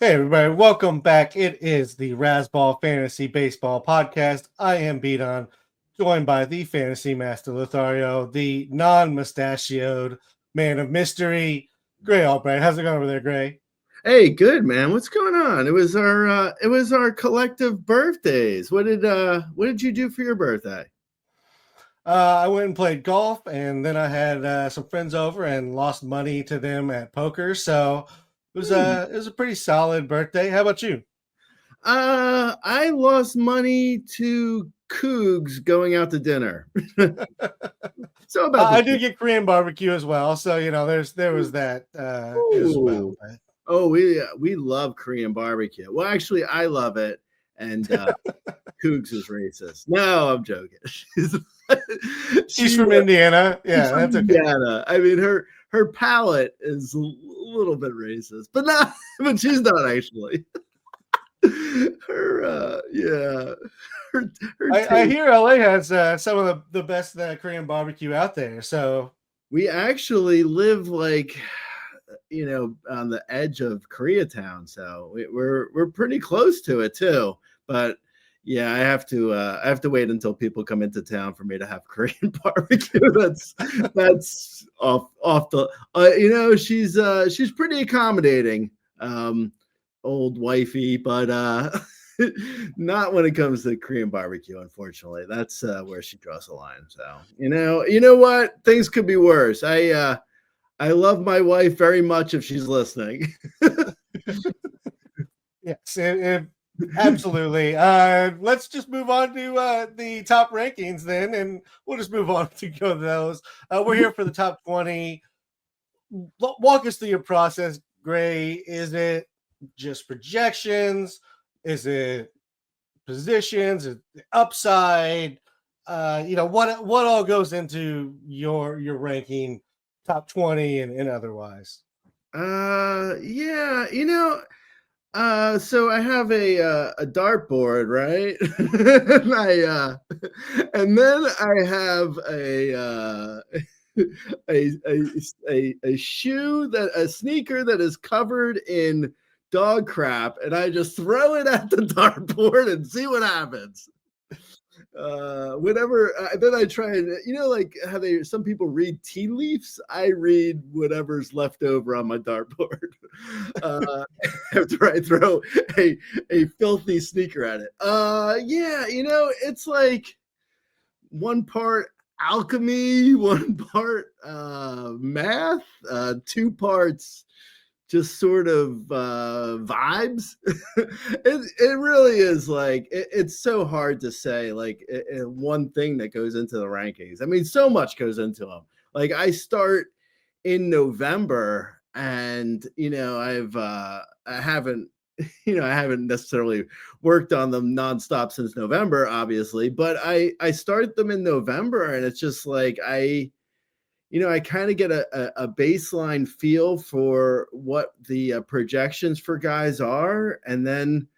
Hey everybody, welcome back. It is the Razzball Fantasy Baseball Podcast. I am Beaton, joined by the Fantasy Master Lothario, the non-mustachioed man of mystery, Gray Albright. How's it going over there, Gray? Hey, good man. What's going on? It was our collective birthdays. What did you do for your birthday? I went and played golf, and then I had some friends over and lost money to them at poker. So it was a pretty solid birthday. How about you? I lost money to Cougs going out to dinner. So about I did get Korean barbecue as well, so there was that as well. But Oh, we love Korean barbecue. Well, actually, I love it, and Cougs is racist. No, I'm joking. She's from Indiana. Yeah, She's from that's okay. Indiana. I mean, her palate is a little bit racist, but but she's not actually. I hear LA has some of the best Korean barbecue out there. So we actually live on the edge of Koreatown, so we're pretty close to it too. But yeah, I have to wait until people come into town for me to have Korean barbecue. That's off the she's pretty accommodating, old wifey, but not when it comes to Korean barbecue, unfortunately. That's where she draws the line. So you know what, things could be worse. I love my wife very much if she's listening. yes, absolutely. Let's just move on to the top rankings then, and we'll just move on to go to those. We're here for the top 20. Walk us through your process, Gray. Is it just projections? Is it positions? Is it upside? What all goes into your ranking, top 20 and otherwise? Yeah, so I have a dartboard, right? And then I have a shoe, a sneaker that is covered in dog crap, and I just throw it at the dartboard and see what happens. Then I try and like how some people read tea leaves. I read whatever's left over on my dartboard after I throw a filthy sneaker at it. It's like one part alchemy, one part math, 2 parts just sort of vibes. It really is like it's so hard to say one thing that goes into the rankings. I mean, so much goes into them. Like I start in November, and I haven't necessarily worked on them nonstop since November, obviously, but I start them in November, and it's just like I kind of get a baseline feel for what the projections for guys are, and then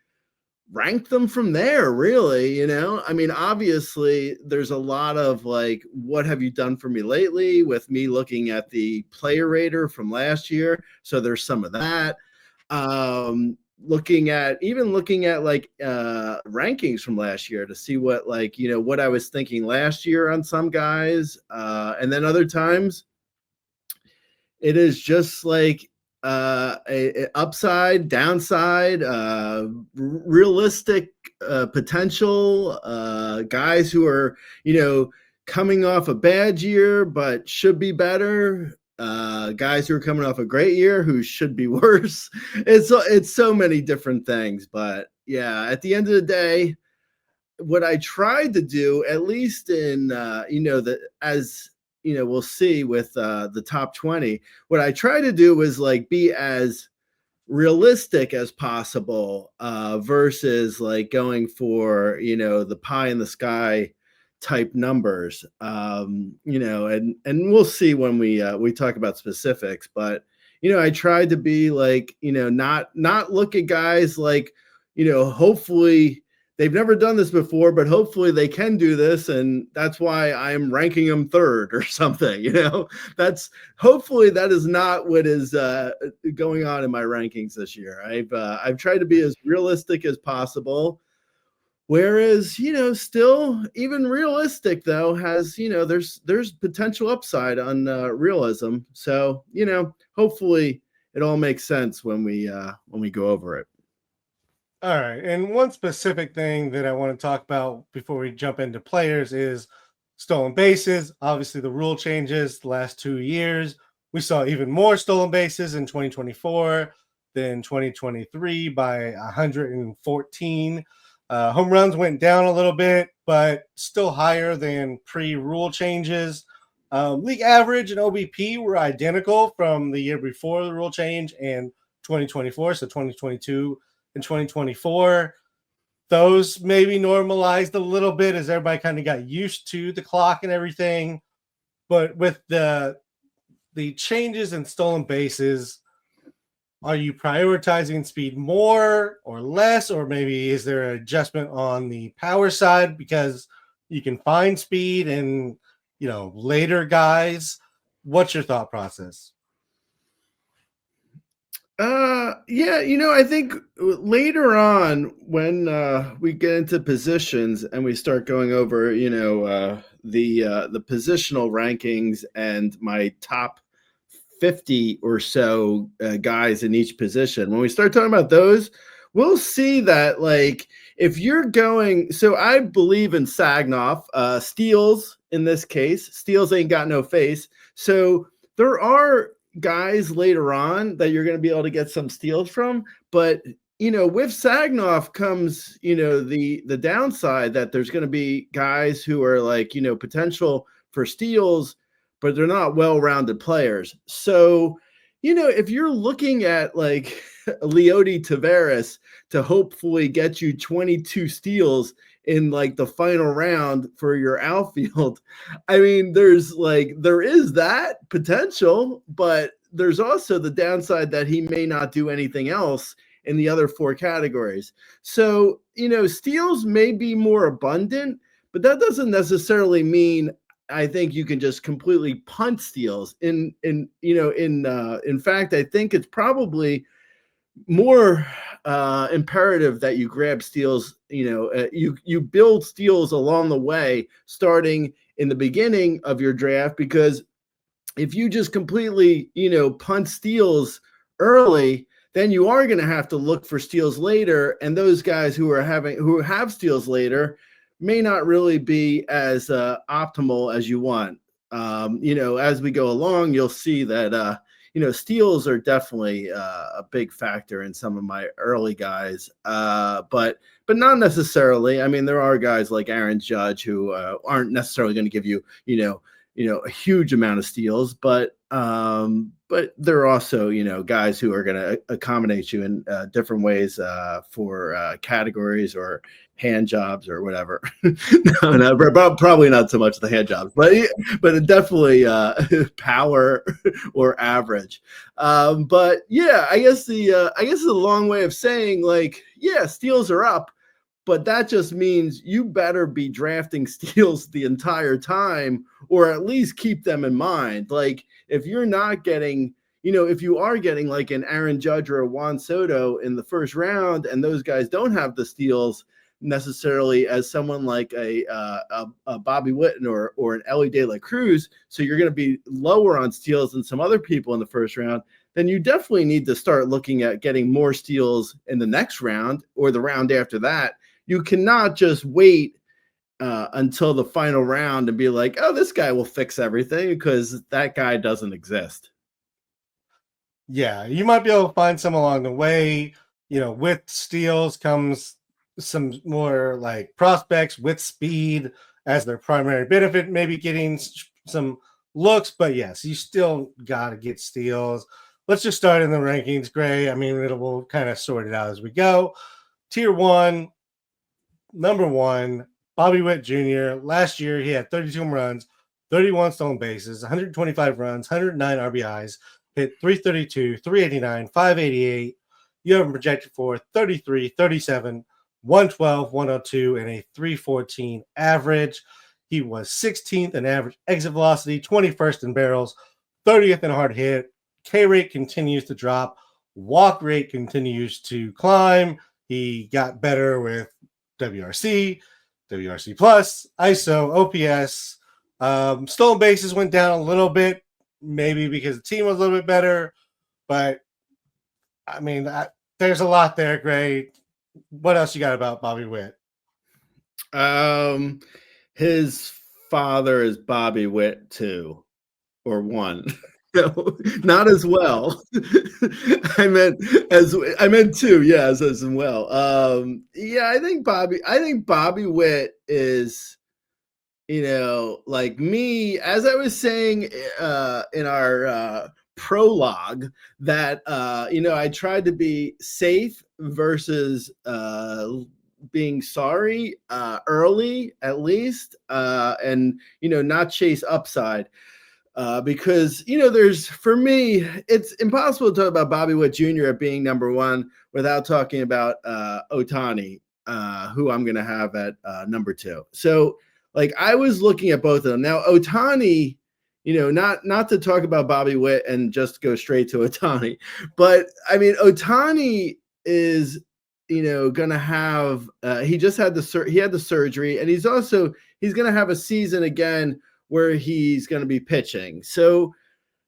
rank them from there, really. I mean, obviously, there's a lot of like, what have you done for me lately, with me looking at the player rater from last year. So there's some of that. Looking at like rankings from last year to see what what I was thinking last year on some guys, and then other times it is just like a upside, downside, realistic potential, guys who are coming off a bad year but should be better, guys who are coming off a great year who should be worse. It's so many different things, but yeah, at the end of the day, what I tried to do, at least in we'll see with the top 20, what I try to do was like be as realistic as possible, versus like going for the pie in the sky type numbers, and we'll see when we talk about specifics. But I tried to be like not look at guys like hopefully they've never done this before, but hopefully they can do this. And that's why I'm ranking them third or something, that's hopefully that is not what is going on in my rankings this year. I've tried to be as realistic as possible. Whereas, still even realistic though has, there's potential upside on realism. So, hopefully it all makes sense when we go over it. All right. And one specific thing that I want to talk about before we jump into players is stolen bases. Obviously, the rule changes the last 2 years. We saw even more stolen bases in 2024 than 2023 by 114. Home runs went down a little bit, but still higher than pre-rule changes. League average and OBP were identical from the year before the rule change and 2024, so 2022 and 2024. Those maybe normalized a little bit as everybody kind of got used to the clock and everything. But with the changes in stolen bases, are you prioritizing speed more or less? Or maybe is there an adjustment on the power side because you can find speed and, later guys? What's your thought process? Yeah, I think later on when we get into positions and we start going over, the positional rankings and my top 50 or so guys in each position. When we start talking about those, we'll see that like if you're going, so I believe in Sagnoff, steals in this case, steals ain't got no face. So there are guys later on that you're going to be able to get some steals from, but with Sagnoff comes the downside that there's going to be guys who are like potential for steals, but they're not well-rounded players. So if you're looking at like Leody Taveras to hopefully get you 22 steals in like the final round for your outfield, I mean, there is that potential, but there's also the downside that he may not do anything else in the other 4 categories. So, steals may be more abundant, but that doesn't necessarily mean I think you can just completely punt steals. In fact, I think it's probably more imperative that you grab steals. You build steals along the way, starting in the beginning of your draft, because if you just completely punt steals early, then you are going to have to look for steals later, and those guys who have steals later may not really be as optimal as you want. As we go along, you'll see that steals are definitely a big factor in some of my early guys, but not necessarily. I mean, there are guys like Aaron Judge who aren't necessarily going to give you a huge amount of steals, but there are also guys who are going to accommodate you in different ways for categories or hand jobs or whatever. No, probably not so much the hand jobs, but definitely power or average. But yeah, I guess it's a long way of saying like, yeah, steals are up, but that just means you better be drafting steals the entire time, or at least keep them in mind. Like if you're not getting, if you are getting like an Aaron Judge or a Juan Soto in the first round, and those guys don't have the steals necessarily as someone like a Bobby Witten or an Ellie De La Cruz, so you're going to be lower on steals than some other people in the first round, then you definitely need to start looking at getting more steals in the next round or the round after that. You cannot just wait until the final round and be like, oh, this guy will fix everything, because that guy doesn't exist. Yeah, you might be able to find some along the way. With steals comes some more like prospects with speed as their primary benefit, maybe getting some looks, but yes, you still got to get steals. Let's just start in the rankings, Gray. I mean, we'll kind of sort it out as we go. Tier 1, number 1, Bobby Witt Jr. Last year, he had 32 home runs, 31 stolen bases, 125 runs, 109 RBIs, hit 332, 389, 588. You have him projected for 33, 37, 112, 102, and a 314 average. He was 16th in average exit velocity, 21st in barrels, 30th in hard hit. K rate continues to drop. Walk rate continues to climb. He got better with WRC, WRC plus, ISO, OPS. Stolen bases went down a little bit, maybe because the team was a little bit better. But, I mean, there's a lot there, Gray. What else you got about Bobby Witt? His father is Bobby Witt 2 or 1. No, not as well. I meant 2, yes, as well. Yeah, I think Bobby Witt is, like me, as I was saying in our prologue, that I tried to be safe versus being sorry early, at least, and not chase upside. Because for me, it's impossible to talk about Bobby Witt Jr. at being number 1 without talking about Ohtani, who I'm going to have at number 2. So, like, I was looking at both of them. Now, Ohtani, not to talk about Bobby Witt and just go straight to Ohtani, but I mean, Ohtani is, going to have. He just had the surgery, and he's going to have a season again where he's going to be pitching. So,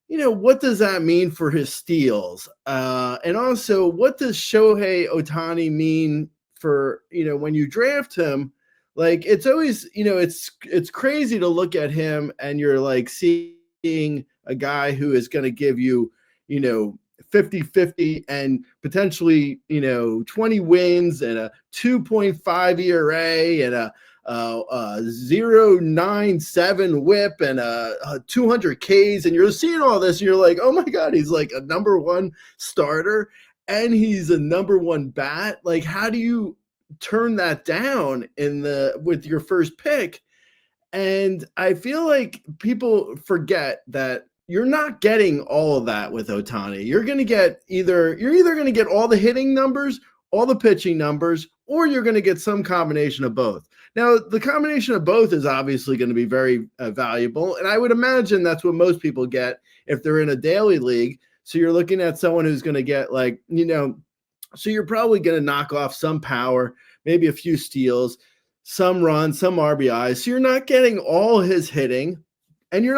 what does that mean for his steals? And also, what does Shohei Ohtani mean for, when you draft him? Like, it's always, it's crazy to look at him and you're like seeing a guy who is going to give you, 50-50 and potentially, 20 wins and a 2.5 ERA and a 0.97 whip and a 200 Ks, and you're seeing all this and you're like, oh my God, he's like a number 1 starter and he's a number 1 bat. Like, how do you turn that down with your first pick? And I feel like people forget that you're not getting all of that with Ohtani. You're either going to get all the hitting numbers, all the pitching numbers, or you're going to get some combination of both. Now, the combination of both is obviously going to be very valuable, and I would imagine that's what most people get if they're in a daily league. So you're looking at someone who's going to get so you're probably going to knock off some power, maybe a few steals, some runs, some RBIs. So you're not getting all his hitting, and you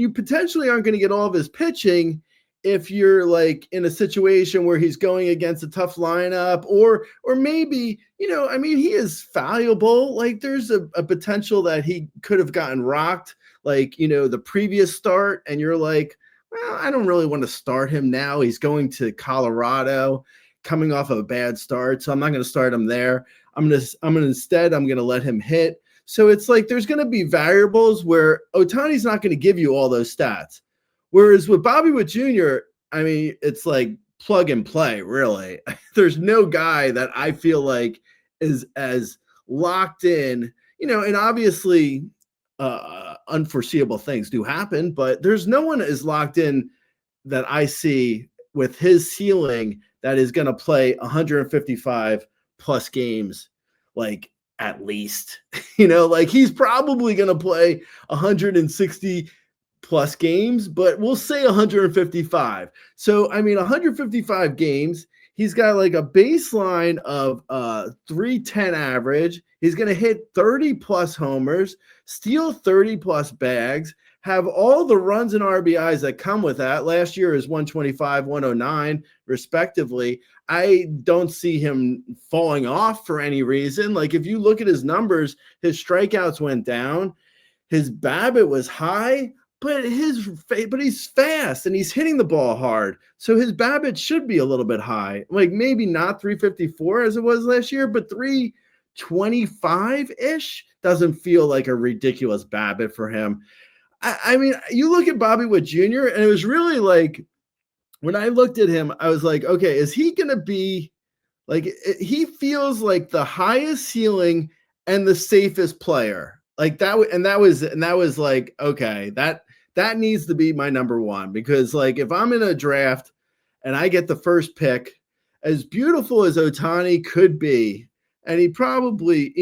potentially aren't going to get all of his pitching if you're like in a situation where he's going against a tough lineup, or maybe, he is valuable. Like, there's a potential that he could have gotten rocked, like, the previous start. And you're like, well, I don't really want to start him now. He's going to Colorado coming off of a bad start. So I'm not going to start him there. I'm going to let him hit. So it's like, there's going to be variables where Ohtani's not going to give you all those stats. Whereas with Bobby Witt Jr., I mean, it's like plug and play, really. There's no guy that I feel like is as locked in, and obviously unforeseeable things do happen, but there's no one as locked in that I see with his ceiling that is going to play 155 plus games, like, at least, like, he's probably going to play 160 plus games, but we'll say 155. So, I mean, 155 games, he's got like a baseline of 310 average. He's going to hit 30 plus homers, steal 30 plus bags, have all the runs and RBIs that come with that. Last year is 125, 109, respectively. I don't see him falling off for any reason. Like, if you look at his numbers, his strikeouts went down. His BABIP was high, but he's fast and he's hitting the ball hard. So his BABIP should be a little bit high. Like, maybe not 354 as it was last year, but 325-ish doesn't feel like a ridiculous BABIP for him. I mean, you look at Bobby Witt Jr., and it was really like, when I looked at him, I was like, okay, is he going to be like, he feels like the highest ceiling and the safest player. Like that. And that was like, okay, that needs to be my number 1, because like, if I'm in a draft and I get the first pick, as beautiful as Ohtani could be, And he probably,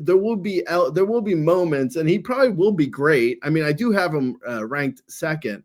there will be moments, and he probably will be great. I mean, I do have him ranked second,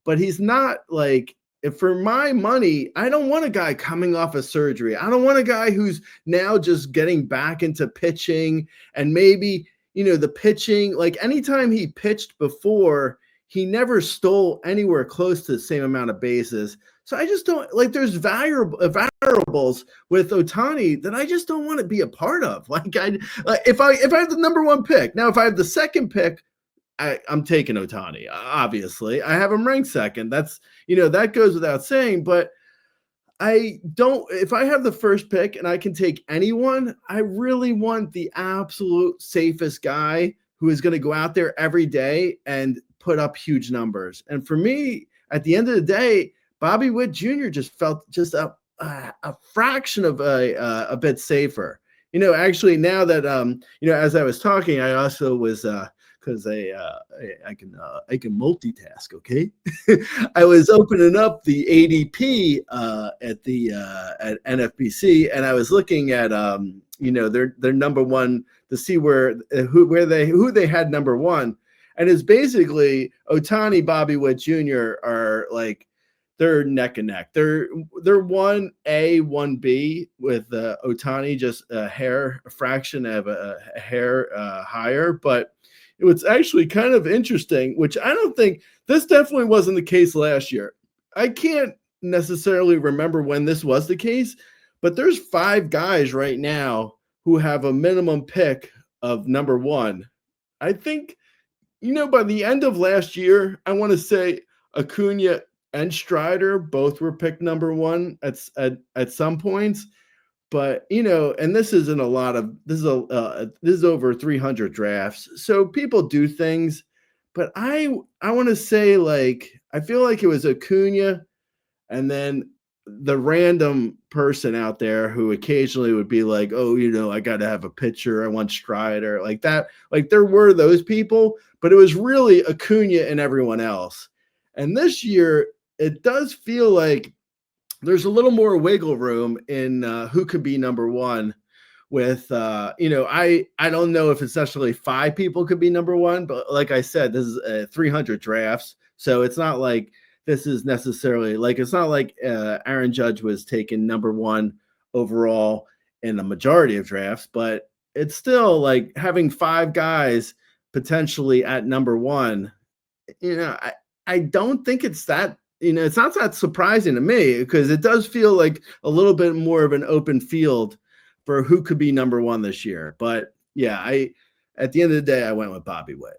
but he's not like, if for my money, I don't want a guy coming off of surgery. I don't want a guy who's now just getting back into pitching, and maybe, the pitching, like anytime he pitched before, he never stole anywhere close to the same amount of bases. So I just don't like, there's variables with Ohtani that I just don't want to be a part of. Like if I have the number one pick, now if I have the second pick, I'm taking Ohtani. Obviously, I have him ranked second. That's, that goes without saying. But I don't. If I have the first pick and I can take anyone, I really want the absolute safest guy who is going to go out there every day and put up huge numbers. And for me, at the end of the day, Bobby Witt Jr. just felt just a fraction of a bit safer. Actually, now that as I was talking, I also was because I can multitask. Okay, I was opening up the ADP at NFBC, and I was looking at their number one to see who they had number one, and it's basically Ohtani, Bobby Witt Jr. are like, they're neck and neck. They're 1A, 1B with Ohtani just a fraction of a hair higher. But it was actually kind of interesting, which I don't think, this definitely wasn't the case last year. I can't necessarily remember when this was the case, but there's 5 guys right now who have a minimum pick of number one. I think, by the end of last year, I want to say Acuna and Strider both were picked number one at some points. But, and this isn't a lot of, this is over 300 drafts. So people do things, but I want to say, like, I feel like it was Acuna and then the random person out there who occasionally would be like, oh, I got to have a pitcher. I want Strider, like that. Like, there were those people, but it was really Acuna and everyone else. And this year, it does feel like there's a little more wiggle room in who could be number one with, I don't know if it's necessarily 5 people could be number one, but like I said, this is 300 drafts. So it's not like this is necessarily like, it's not like Aaron Judge was taken number one overall in the majority of drafts, but it's still like having 5 guys potentially at number one. I don't think it's that, it's not that surprising to me, because it does feel like a little bit more of an open field for who could be number one this year. But yeah, at the end of the day, I went with Bobby Witt.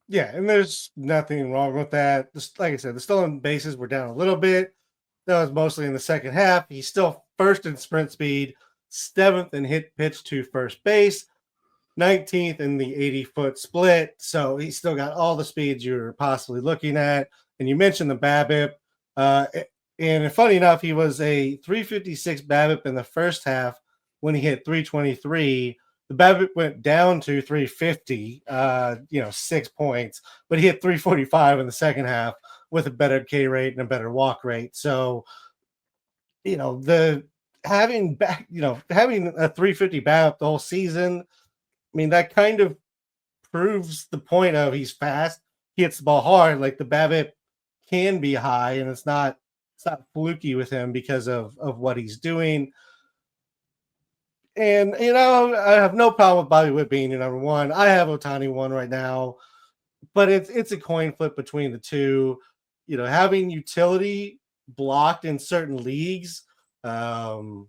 Yeah, and there's nothing wrong with that. Just like I said, the stolen bases were down a little bit. That was mostly in the second half. He's still first in sprint speed, 7th in hit pitch to first base, 19th in the 80-foot split. So he's still got all the speeds you're possibly looking at. And you mentioned the BABIP. And funny enough, he was a 356 BABIP in the first half when he hit 323. The BABIP went down to 350, 6 points, but he hit 345 in the second half with a better K rate and a better walk rate. So, having a 350 BABIP the whole season, I mean, that kind of proves the point of he's fast, he hits the ball hard. Like, the BABIP can be high, and it's not fluky with him because of what he's doing. And I have no problem with Bobby Witt being your number one. I have Ohtani one right now, but it's a coin flip between the two. Having utility blocked in certain leagues can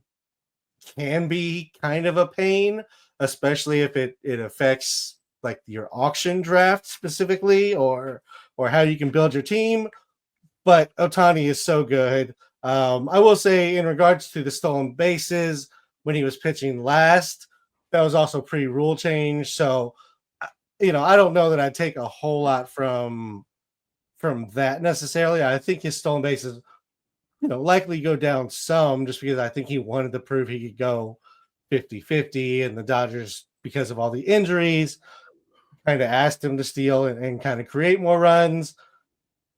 be kind of a pain, especially if it affects like your auction draft specifically, or how you can build your team. But Ohtani is so good. I will say, in regards to the stolen bases, when he was pitching last, that was also pre-rule change. So, I don't know that I'd take a whole lot from that necessarily. I think his stolen bases, likely go down some, just because I think he wanted to prove he could go 50-50, and the Dodgers, because of all the injuries, kind of asked him to steal and kind of create more runs.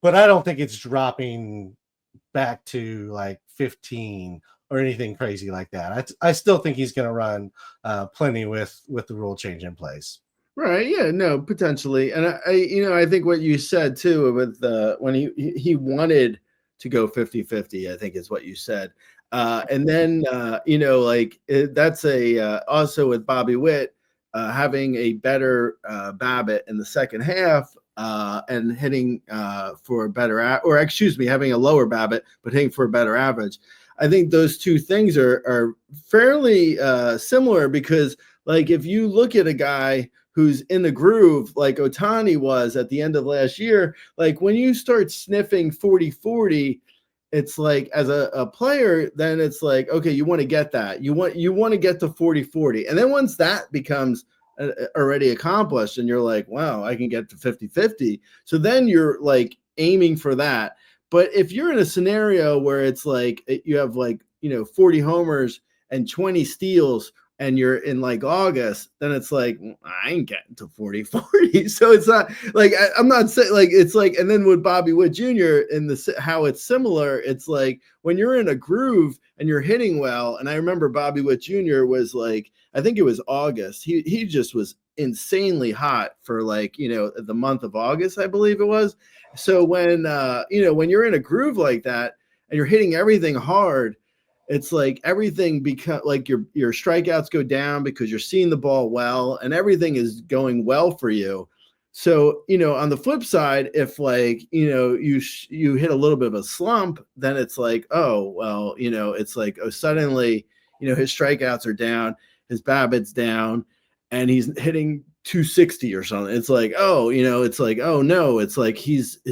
But I don't think it's dropping back to like 15 or anything crazy like that. I still think he's going to run plenty with the rule change in place. Right. Yeah. No. Potentially. And I think what you said too with when he wanted to go 50-50, I think is what you said. And then that's also with Bobby Witt having a better BABIP in the second half and hitting for a better having a lower BABIP but hitting for a better average. I think those two things are fairly similar because like if you look at a guy who's in the groove like Ohtani was at the end of last year, like when you start sniffing 40-40, it's like as a player, then it's like, okay, you want to get that. You want to get to 40-40. And then once that becomes already accomplished and you're like, wow, I can get to 50-50. So then you're like aiming for that. But if you're in a scenario where it's like you have 40 homers and 20 steals and you're in like August, then it's like, I ain't getting to 40-40. So it's not like, I'm not saying like, it's like, and then with Bobby Witt Jr. how it's similar, it's like when you're in a groove and you're hitting well. And I remember Bobby Witt Jr. was like, I think it was August. He just was insanely hot for the month of August, I believe it was. So when you're in a groove like that and you're hitting everything hard, it's like everything becomes like your strikeouts go down because you're seeing the ball well and everything is going well for you. So, on the flip side, if you hit a little bit of a slump, then it's like, oh, well, it's like, oh, suddenly, his strikeouts are down, his BABIP's down, and he's hitting 260 or something. It's like, oh, it's like, oh no, it's like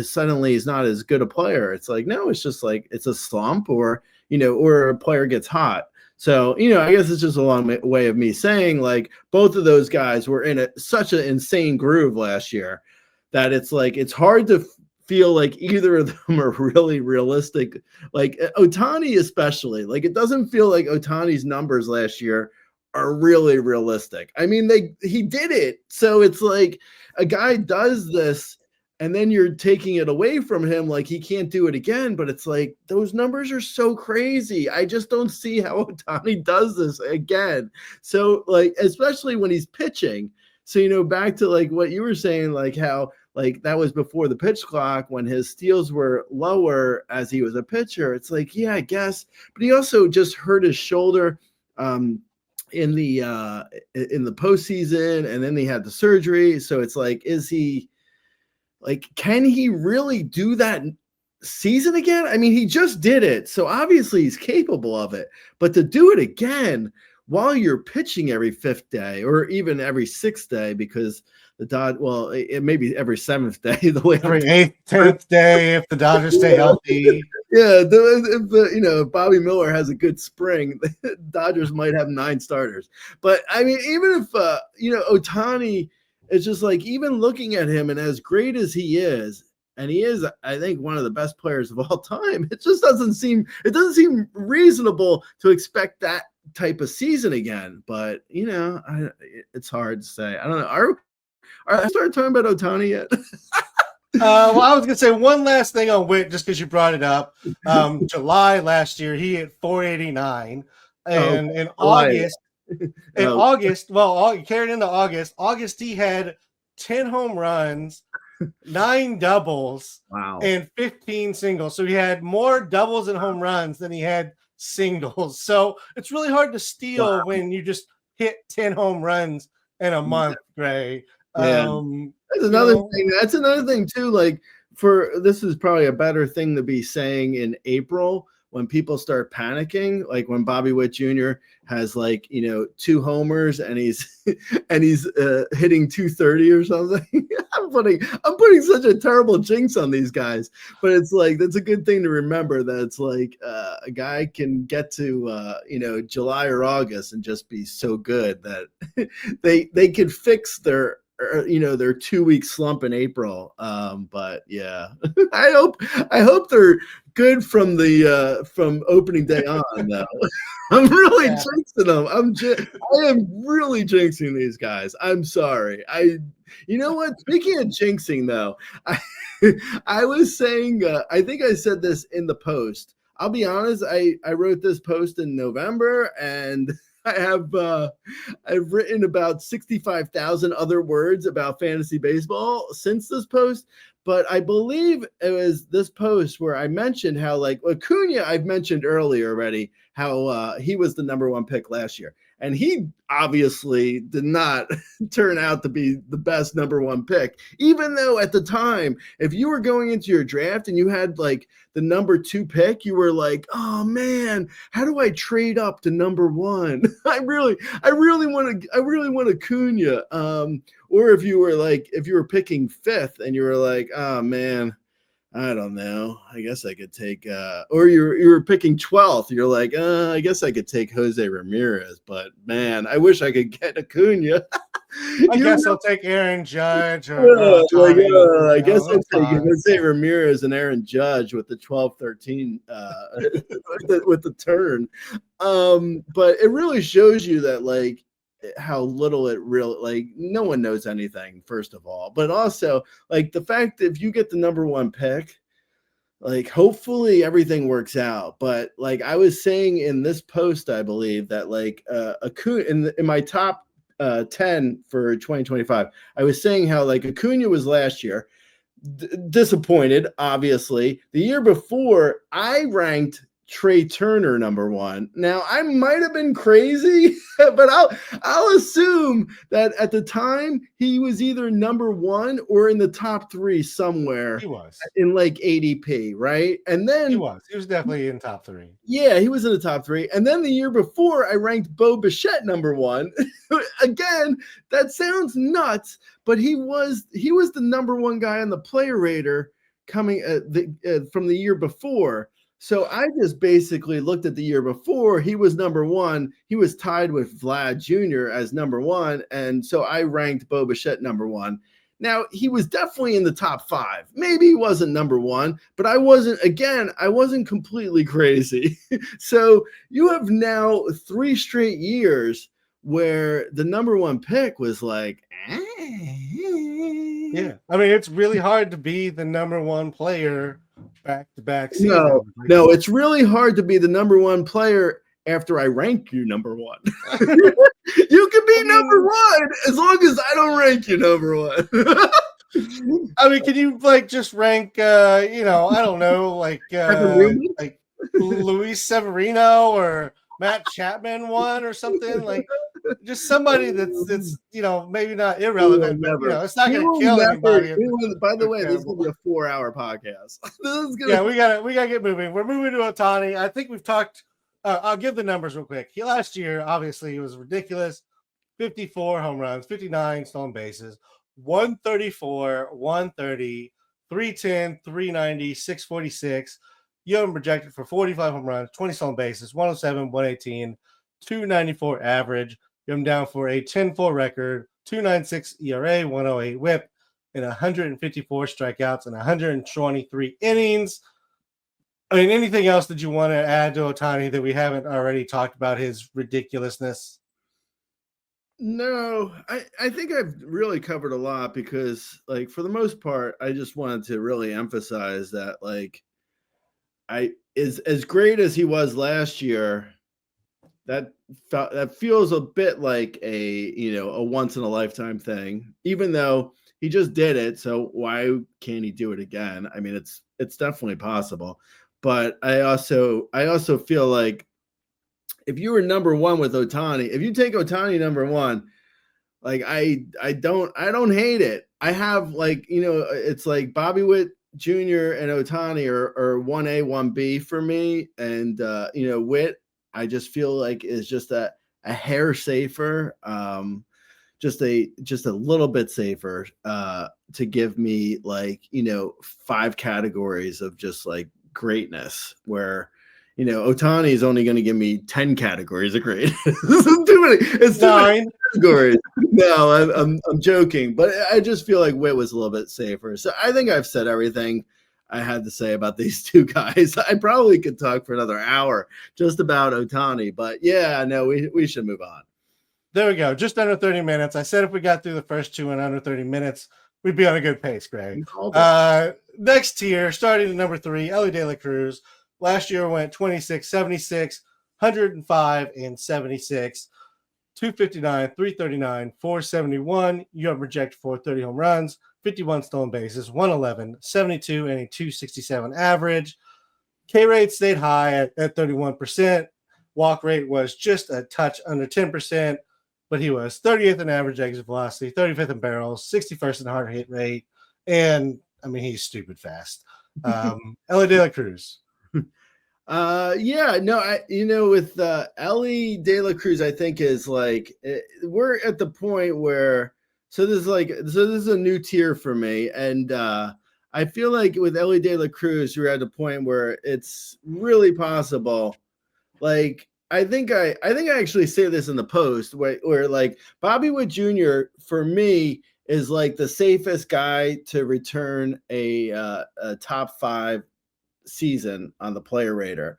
suddenly he's not as good a player. It's like, no, it's just like it's a slump or a player gets hot. So, I guess it's just a long way of me saying like both of those guys were in such an insane groove last year that it's like it's hard to feel like either of them are really realistic. Like Ohtani especially, like it doesn't feel like Ohtani's numbers last year are really realistic. I mean, he did it. So it's like a guy does this and then you're taking it away from him like he can't do it again. But it's like those numbers are so crazy. I just don't see how Ohtani does this again. So like, especially when he's pitching. So, back to like what you were saying, like how like that was before the pitch clock when his steals were lower as he was a pitcher. It's like, yeah, I guess. But he also just hurt his shoulder in the postseason, and then he had the surgery. So it's like, can he really do that season again? I mean, he just did it, so obviously he's capable of it. But to do it again while you're pitching every fifth day, or even every sixth day, because it may be every seventh day. The way every 8th, 10th day if the Dodgers stay healthy. Yeah, if Bobby Miller has a good spring, the Dodgers might have 9 starters. But I mean, even if Ohtani, it's just like even looking at him and as great as he is, and he is, I think, one of the best players of all time. It just doesn't seem reasonable to expect that type of season again. But it's hard to say. I don't know. I started talking about Ohtani yet. Well, I was going to say one last thing on Witt, just because you brought it up. July last year, he hit 489. And in August, carried into August, he had 10 home runs, 9 doubles, and 15 singles. So he had more doubles and home runs than he had singles. So it's really hard to steal when you just hit 10 home runs in a month, Gray. Yeah. That's another thing. That's another thing too. Like this is probably a better thing to be saying in April when people start panicking, like when Bobby Witt Jr. has 2 homers and he's hitting 230 or something. I'm putting such a terrible jinx on these guys, but it's like that's a good thing to remember that it's like a guy can get to July or August and just be so good that they could fix their 2-week slump in April. But yeah, I hope they're good from opening day on though. I'm really jinxing them. I am really jinxing these guys. I'm sorry. You know what? Speaking of jinxing though, I was saying, I think I said this in the post. I'll be honest, I wrote this post in November, and I've written about 65,000 other words about fantasy baseball since this post. But I believe it was this post where I mentioned how, like, Acuna, I've mentioned earlier already, how he was the number one pick last year. And he obviously did not turn out to be the best number one pick, even though at the time, if you were going into your draft and you had like the number 2 pick, you were like, oh man, how do I trade up to number 1? I really want Acuna. Or if you were picking 5th and you were like, oh man, I don't know. I guess I could take or you were picking 12th. You're like, I guess I could take Jose Ramirez, but man, I wish I could get Acuna. I guess I'll take Aaron Judge or I guess I'll take Jose Ramirez and Aaron Judge with the 12-13 with the turn. But it really shows you that like how little it really, like, no one knows anything, first of all, but also like the fact that if you get the number 1 pick, like hopefully everything works out. But like I was saying in this post, I believe that like Acuna in my top 10 for 2025, I was saying how like Acuna was last year disappointed. Obviously, the year before I ranked Trey Turner number 1. Now I might have been crazy, but I'll assume that at the time he was either number 1 or in the top 3 somewhere. He was in like ADP, right? And then he was definitely in top 3. Yeah, he was in the top 3. And then the year before, I ranked Bo Bichette number 1. Again, that sounds nuts, but he was the number 1 guy on the player rater coming from the year before. So I just basically looked at the year before. He was number 1. He was tied with Vlad Jr. as number 1. And so I ranked Bo Bichette number 1. Now, he was definitely in the top 5. Maybe he wasn't number 1, but I wasn't completely crazy. So you have now 3 straight years where the number 1 pick was like, Yeah. I mean, it's really hard to be the number 1 player back-to-back season. No, it's really hard to be the number 1 player after I rank you number 1. You can be number 1 as long as I don't rank you number 1. I mean, can you like just rank I don't know, like Luis Severino or Matt Chapman 1 or something, like just somebody that's maybe not irrelevant, but it's not going to kill anybody. By the way, this is going to be a 4-hour podcast. We gotta get moving. We're moving to Ohtani. I think we've talked. I'll give the numbers real quick. Last year, obviously, he was ridiculous. 54 home runs, 59 stolen bases, 134, 130, 310, 390, 646. You have him projected for 45 home runs, 20 stolen bases, 107, 118, 294 average. You have him down for a 10-4 record, 2.96 ERA, 108 WHIP, and 154 strikeouts and 123 innings. I mean, anything else that you want to add to Ohtani that we haven't already talked about his ridiculousness? No, I think I've really covered a lot because, like, for the most part, I just wanted to really emphasize that, like, as great as he was last year, that feels a bit like a once in a lifetime thing, even though he just did it. So why can't he do it again? I mean, it's definitely possible. But I also feel like if you were number 1 with Ohtani, if you take Ohtani number 1, like I don't hate it. I have it's like Bobby Witt Jr. and Ohtani are 1A, 1B for me. And Witt, I just feel like is just a hair safer, just a little bit safer to give me 5 categories of just like greatness, where Ohtani is only going to give me 10 categories of greatness. Too many. It's 9 categories. No, I'm joking, but I just feel like Witt was a little bit safer. So I think I've said everything I had to say about these 2 guys. I probably could talk for another hour just about Ohtani, but yeah, no, we should move on. There we go. Just under 30 minutes. I said if we got through the first 2 in under 30 minutes, we'd be on a good pace, Greg. Next tier, starting at number 3, Ellie De La Cruz, Last year went 26, 76, 105, and 76. 259, 339, 471. You have rejected 430 home runs, 51 stolen bases, 111, 72, and a 267 average. K rate stayed high at 31%. Walk rate was just a touch under 10%, but he was 30th in average exit velocity, 35th in barrels, 61st in hard hit rate, and I mean, he's stupid fast. Ellie De La Cruz. With Ellie De La Cruz, I think is like we're at the point where this is a new tier for me, and I feel like with Ellie De La Cruz, we're at a point where it's really possible. Like I think I actually say this in the post where like Bobby Witt Jr. for me is like the safest guy to return a top 5 season on the player radar,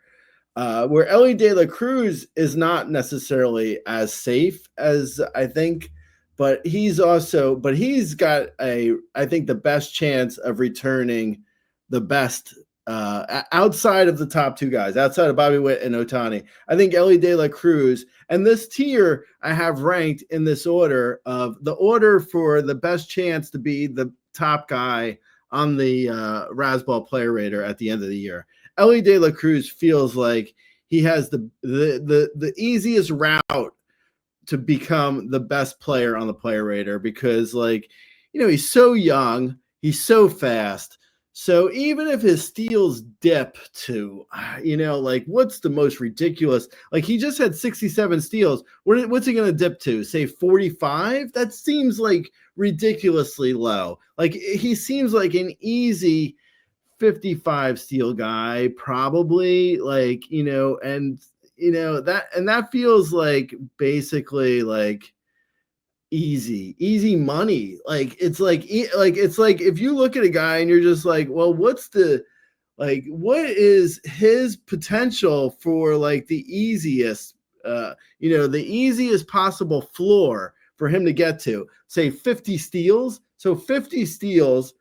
where Ellie De La Cruz is not necessarily as safe as I think, but he's got I think the best chance of returning the best outside of the top 2 guys, outside of Bobby Witt and Ohtani. I think Ellie De La Cruz, and this tier I have ranked in this order for the best chance to be the top guy on the Razzball player radar at the end of the year. Ellie De La Cruz feels like he has the easiest route to become the best player on the player radar because, like, he's so young, he's so fast. So even if his steals dip to, like, what's the most ridiculous? Like, he just had 67 steals. What's he going to dip to? Say 45? That seems like ridiculously low. Like, he seems like an easy 55 steal guy, probably. Like, that feels like basically like easy money. Like it's like if you look at a guy and you're just like, well, what is his potential for like the easiest possible floor for him to get to? Say 50 steals. So 50 steals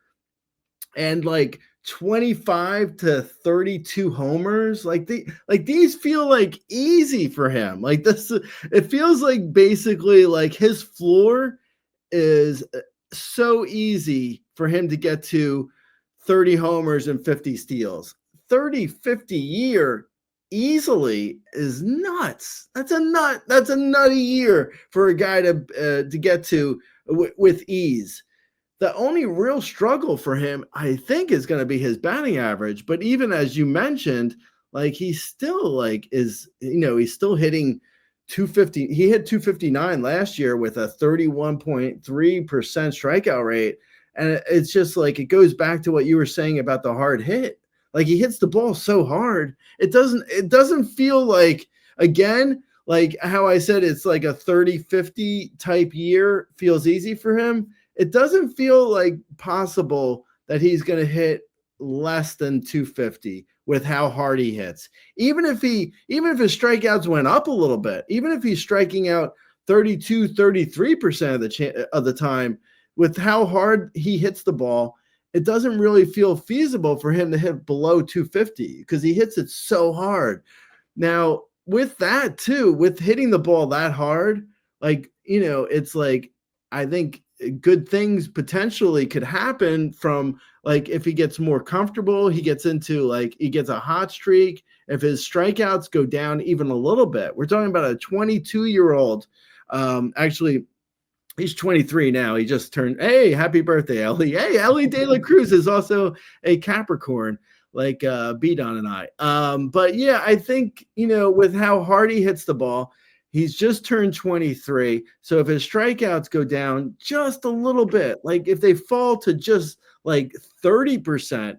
and like 25 to 32 homers, these feel like easy for him. Like this, it feels like basically like his floor is so easy for him to get to 30 homers and 50 steals. 50 year easily is nuts. That's a nutty year for a guy to get to with ease. The only real struggle for him, I think, is going to be his batting average. But even as you mentioned, like he's still like he's still hitting 250. He hit 259 last year with a 31.3% strikeout rate. And it's just like, it goes back to what you were saying about the hard hit. Like he hits the ball so hard. It doesn't feel like, again, like how I said, it's like a 30-50 type year feels easy for him. It doesn't feel like possible that he's going to hit less than 250 with how hard he hits. Even if his strikeouts went up a little bit, even if he's striking out 33% of the time with how hard he hits the ball, it doesn't really feel feasible for him to hit below 250 because he hits it so hard. Now, with that too, with hitting the ball that hard, like, it's like, I think good things potentially could happen from like if he gets more comfortable, he gets a hot streak. If his strikeouts go down even a little bit, we're talking about a 22-year-old. Actually, he's 23 now. He just turned. Hey, happy birthday, Ellie. Hey, Ellie De La Cruz is also a Capricorn, like B-Don and I. But yeah, I think, with how hard he hits the ball, he's just turned 23. So if his strikeouts go down just a little bit, like if they fall to just like 30%,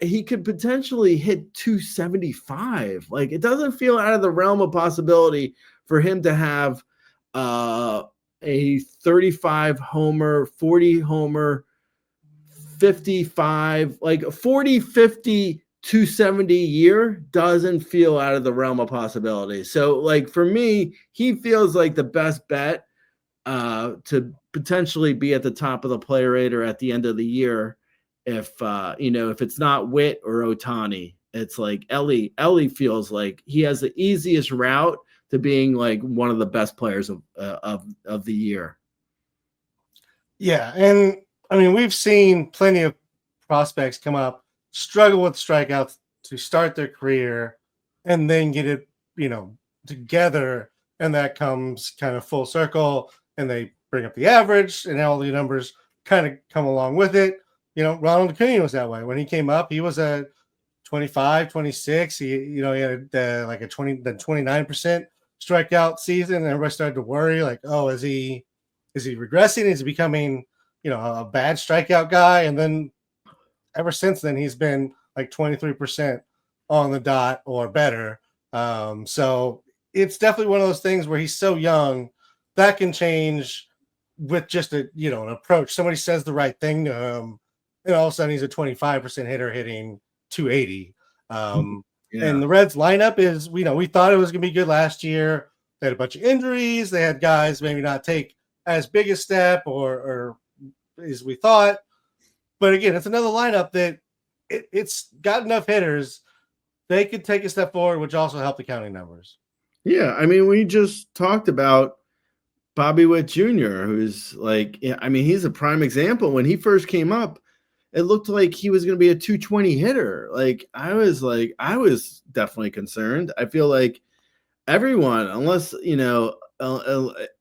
he could potentially hit 275. Like it doesn't feel out of the realm of possibility for him to have a 35 homer, 40 homer, 55, like 40, 50, 270 year doesn't feel out of the realm of possibility. So like for me, he feels like the best bet to potentially be at the top of the player radar at the end of the year if it's not Witt or Ohtani. it's like Ellie feels like he has the easiest route to being like one of the best players of the year. Yeah, and I mean we've seen plenty of prospects come up, struggle with strikeouts to start their career, and then get it, together, and that comes kind of full circle, and they bring up the average, and all the numbers kind of come along with it. Ronald Acuna was that way. When he came up, he was a 25, 26. He had like a 29% strikeout season, and everybody started to worry, like, oh, is he regressing? Is he becoming, a bad strikeout guy? And then ever since then, he's been like 23% on the dot or better. So it's definitely one of those things where he's so young that can change with just an approach. Somebody says the right thing to him, and all of a sudden he's a 25% hitter hitting 280. And the Reds lineup is, we thought it was going to be good last year. They had a bunch of injuries. They had guys maybe not take as big a step or as we thought. But again, it's another lineup that it's got enough hitters. They could take a step forward, which also help the counting numbers. Yeah. I mean, we just talked about Bobby Witt Jr., who's like, he's a prime example. When he first came up, it looked like he was going to be a 220 hitter. I was definitely concerned. I feel like everyone, unless,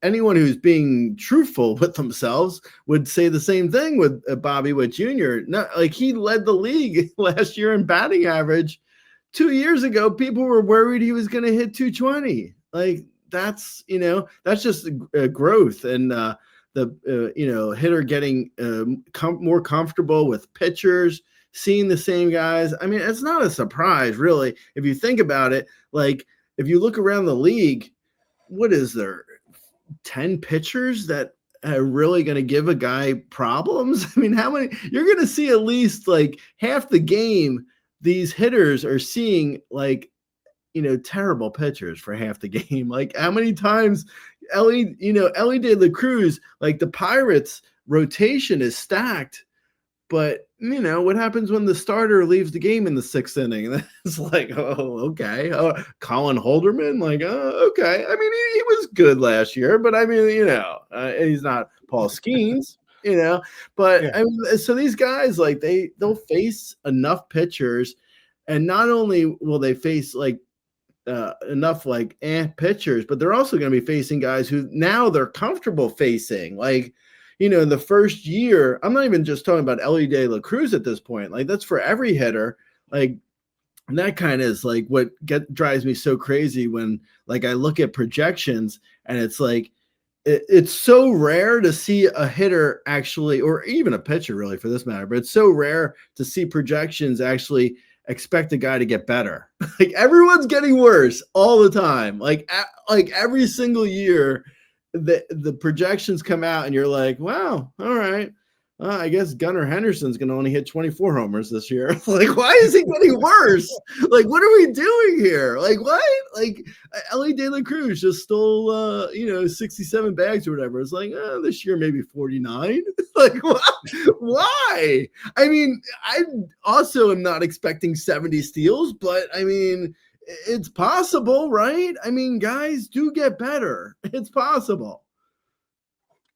anyone who's being truthful with themselves would say the same thing with Bobby Witt Jr. Not like he led the league last year in batting average. 2 years ago, people were worried he was going to hit 220. That's just growth and the hitter getting more comfortable with pitchers, seeing the same guys. I mean, it's not a surprise, really, if you think about it. If you look around the league, what is there, 10 pitchers that are really going to give a guy problems? I mean, how many? You're going to see at least half the game. These hitters are seeing terrible pitchers for half the game. How many times Ellie De La Cruz, the Pirates rotation is stacked, but what happens when the starter leaves the game in the 6th inning? It's oh, okay. Colin Holderman, okay. I mean, he was good last year, but I mean, he's not Paul Skeens, but yeah. I mean, so these guys, they'll face enough pitchers, and not only will they face enough pitchers, but they're also going to be facing guys who now they're comfortable facing. In the first year, I'm not even just talking about Ellie De La Cruz at this point. That's for every hitter. And that kind of is what drives me so crazy when I look at projections, and it's it's so rare to see a hitter actually, or even a pitcher really for this matter, but it's so rare to see projections actually expect a guy to get better. Everyone's getting worse all the time. Every single year, the projections come out, and you're like, wow, all right. I guess Gunnar Henderson's going to only hit 24 homers this year. Why is he getting worse? What are we doing here? What? Ellie De La Cruz just stole, 67 bags or whatever. It's this year maybe 49. What? Why? I mean, I also am not expecting 70 steals, but I mean, it's possible, right? I mean, guys do get better. It's possible.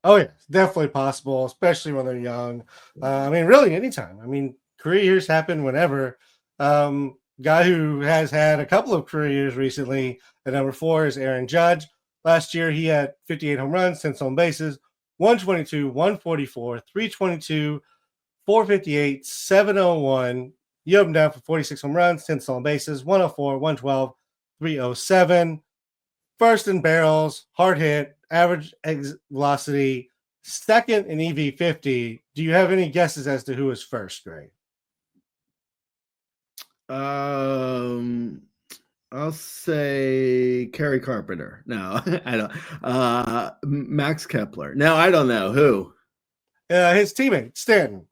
Oh, yeah, it's definitely possible, especially when they're young. I mean, really, anytime. I mean, career years happen whenever. Guy who has had a couple of career years recently at number 4 is Aaron Judge. Last year, he had 58 home runs, 10 stolen bases, 122, 144, 322, 458, 701. You have him down for 46 home runs, 10 stolen bases, 104, 112, 307. First in barrels, hard hit, average exit velocity, second in EV 50. Do you have any guesses as to who is first, Gray? I'll say Kerry Carpenter. No, I don't. Max Kepler. No, I don't know who. His teammate Stanton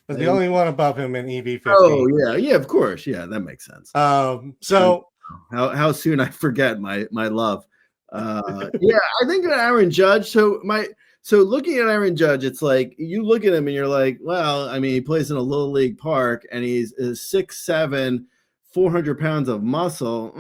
was the only one above him in EV 50. Oh yeah, of course, yeah, that makes sense. So how soon I forget my love. Yeah, I think Aaron Judge. So looking at Aaron Judge, it's you look at him and you're like, well, I mean, he plays in a little league park, and he's 6'7", 400 pounds of muscle.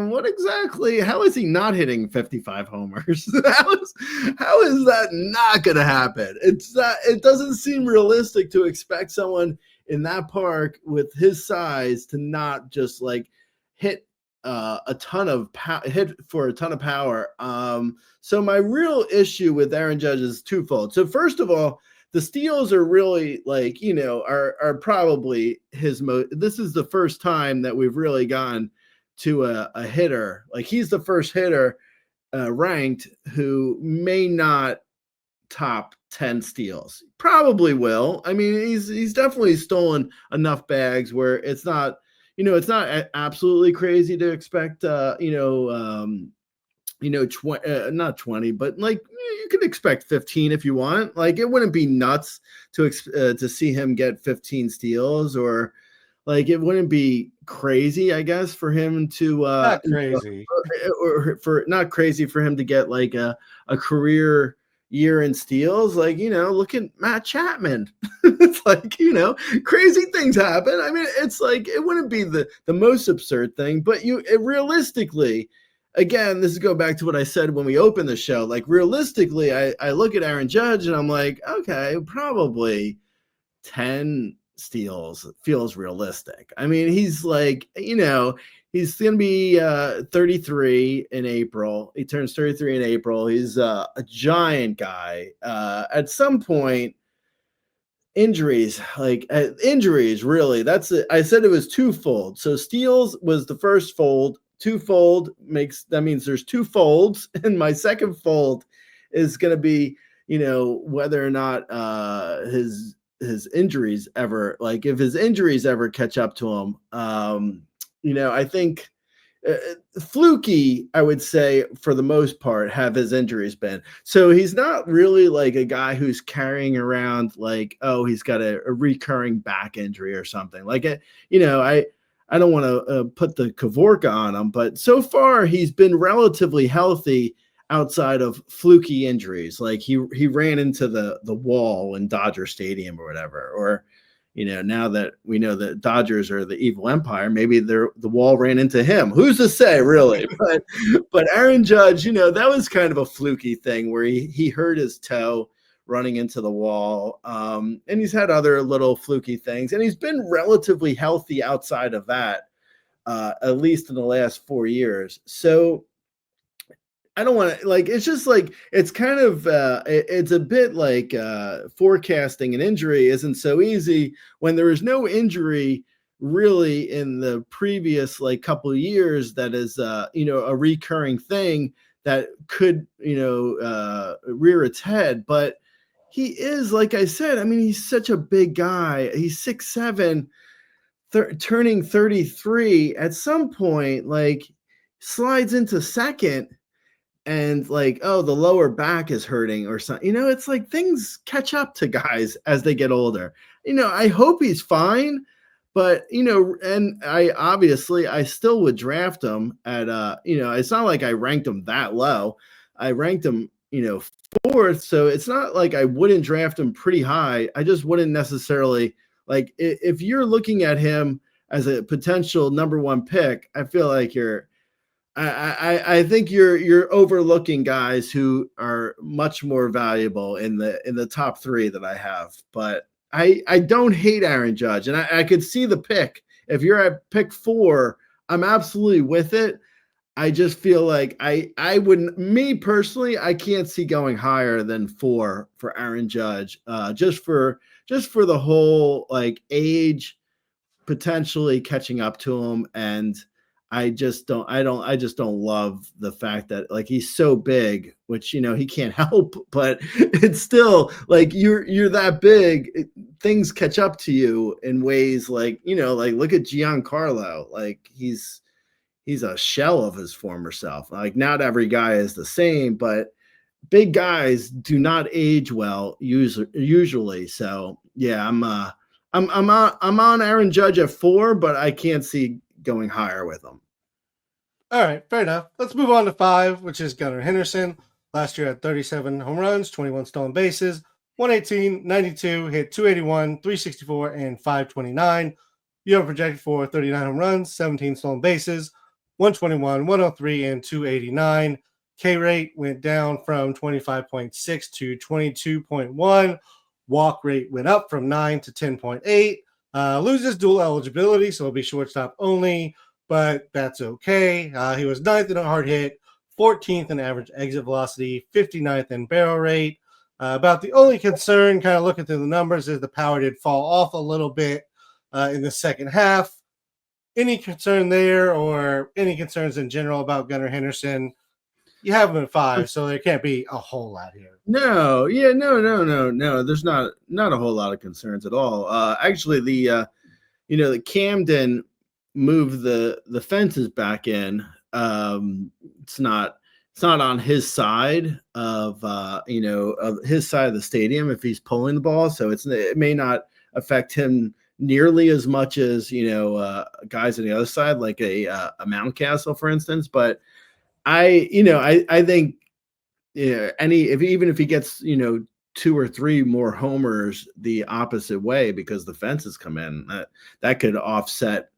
What exactly? How is he not hitting 55 homers? how is that not going to happen? It doesn't seem realistic to expect someone in that park with his size to not just like hit a ton of hit for a ton of power. So my real issue with Aaron Judge is twofold. So first of all, the steals are really like, are probably his this is the first time that we've really gone to a hitter. Like he's the first hitter ranked who may not top 10 steals. Probably will. I mean, he's definitely stolen enough bags where it's not, it's not absolutely crazy to expect, not 20, but like you can expect 15 if you want. Like it wouldn't be nuts to see him get 15 steals, or like it wouldn't be crazy, I guess, for him to not crazy, or for not crazy for him to get like a career year in steals. Like, look at Matt Chapman. It's like, crazy things happen. I mean, it's like it wouldn't be the most absurd thing, but realistically, again, this is go back to what I said when we opened the show. Like realistically, I look at Aaron Judge and I'm like, okay, probably 10 steals feels realistic. I mean, he's like, he's going to be 33 in April. He turns 33 in April. He's a giant guy. At some point, injuries, really, that's it. I said it was twofold. So steals was the first fold. Twofold means there's two folds, and my second fold is going to be, whether or not his injuries ever, like if his injuries ever catch up to him. I think fluky, I would say, for the most part, have his injuries been. So he's not really like a guy who's carrying around like, oh, he's got a recurring back injury or something like it. I don't want to put the Kavorka on him, but so far he's been relatively healthy outside of fluky injuries. Like he ran into the wall in Dodger Stadium or whatever, or, now that we know that Dodgers are the evil empire, maybe the wall ran into him. Who's to say, really? But Aaron Judge, that was kind of a fluky thing where he hurt his toe running into the wall. And he's had other little fluky things, and he's been relatively healthy outside of that, at least in the last 4 years. So I don't want to, like, it's just like, it's kind of, it's a bit like forecasting an injury isn't so easy when there is no injury really in the previous like couple of years that is, a recurring thing that could, rear its head. But he is, like I said, I mean, he's such a big guy. He's 6'7", turning 33. At some point, like, slides into second, and like, oh, the lower back is hurting or something. It's like things catch up to guys as they get older. I hope he's fine, but and I still would draft him at it's not like I ranked him that low. I ranked him, fourth, so it's not like I wouldn't draft him pretty high. I just wouldn't necessarily, like, if you're looking at him as a potential number one pick, I feel like I think you're overlooking guys who are much more valuable in the top three that I have. But I don't hate Aaron Judge, and I could see the pick. If you're at pick 4, I'm absolutely with it. I just feel like I wouldn't, me personally, I can't see going higher than 4 for Aaron Judge. Just for the whole like age potentially catching up to him, and I just don't love the fact that like he's so big, which he can't help, but it's still like you're that big, things catch up to you in ways like, like look at Giancarlo, like he's a shell of his former self. Like not every guy is the same, but big guys do not age well usually. So yeah, I'm on Aaron Judge at 4, but I can't see going higher with him. All right, fair enough. Let's move on to 5, which is Gunnar Henderson. Last year had 37 home runs, 21 stolen bases, 118, 92, hit 281, 364, and 529. You have projected for 39 home runs, 17 stolen bases, 121, 103, and 289. K rate went down from 25.6 to 22.1. Walk rate went up from 9 to 10.8. Loses dual eligibility, so he'll be shortstop only, but that's okay. He was 9th in a hard hit, 14th in average exit velocity, 59th in barrel rate. About the only concern, kind of looking through the numbers, is the power did fall off a little bit in the second half. Any concern there, or any concerns in general about Gunnar Henderson? You have him at 5, so there can't be a whole lot here. No. There's not a whole lot of concerns at all. Actually, the Camden moved the fences back in. It's not on his side of his side of the stadium if he's pulling the ball, so it may not affect him nearly as much as guys on the other side, like a Mountcastle, for instance. But I think even if he gets 2 or 3 more homers the opposite way because the fences come in, that could offset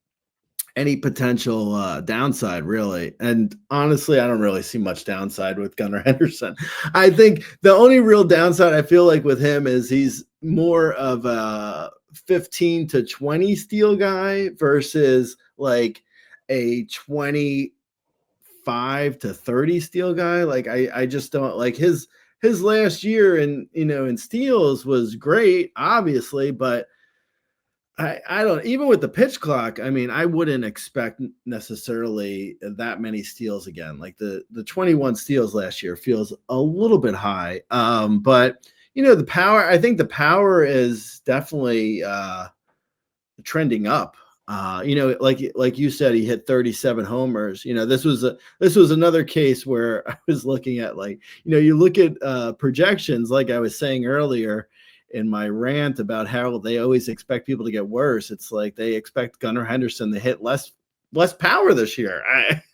any potential downside, really. And honestly, I don't really see much downside with Gunnar Henderson. I think the only real downside I feel like with him is he's more of a 15 to 20 steal guy versus like a 25 to 30 steal guy. Like I just don't like his last year in steals was great, obviously, but I don't, even with the pitch clock, I mean, I wouldn't expect necessarily that many steals again. Like the 21 steals last year feels a little bit high. But the power, I think the power is definitely trending up. Like you said, he hit 37 homers. This was another case where I was looking at, like, you look at projections, like I was saying earlier in my rant about how they always expect people to get worse. It's like they expect Gunnar Henderson to hit less power this year.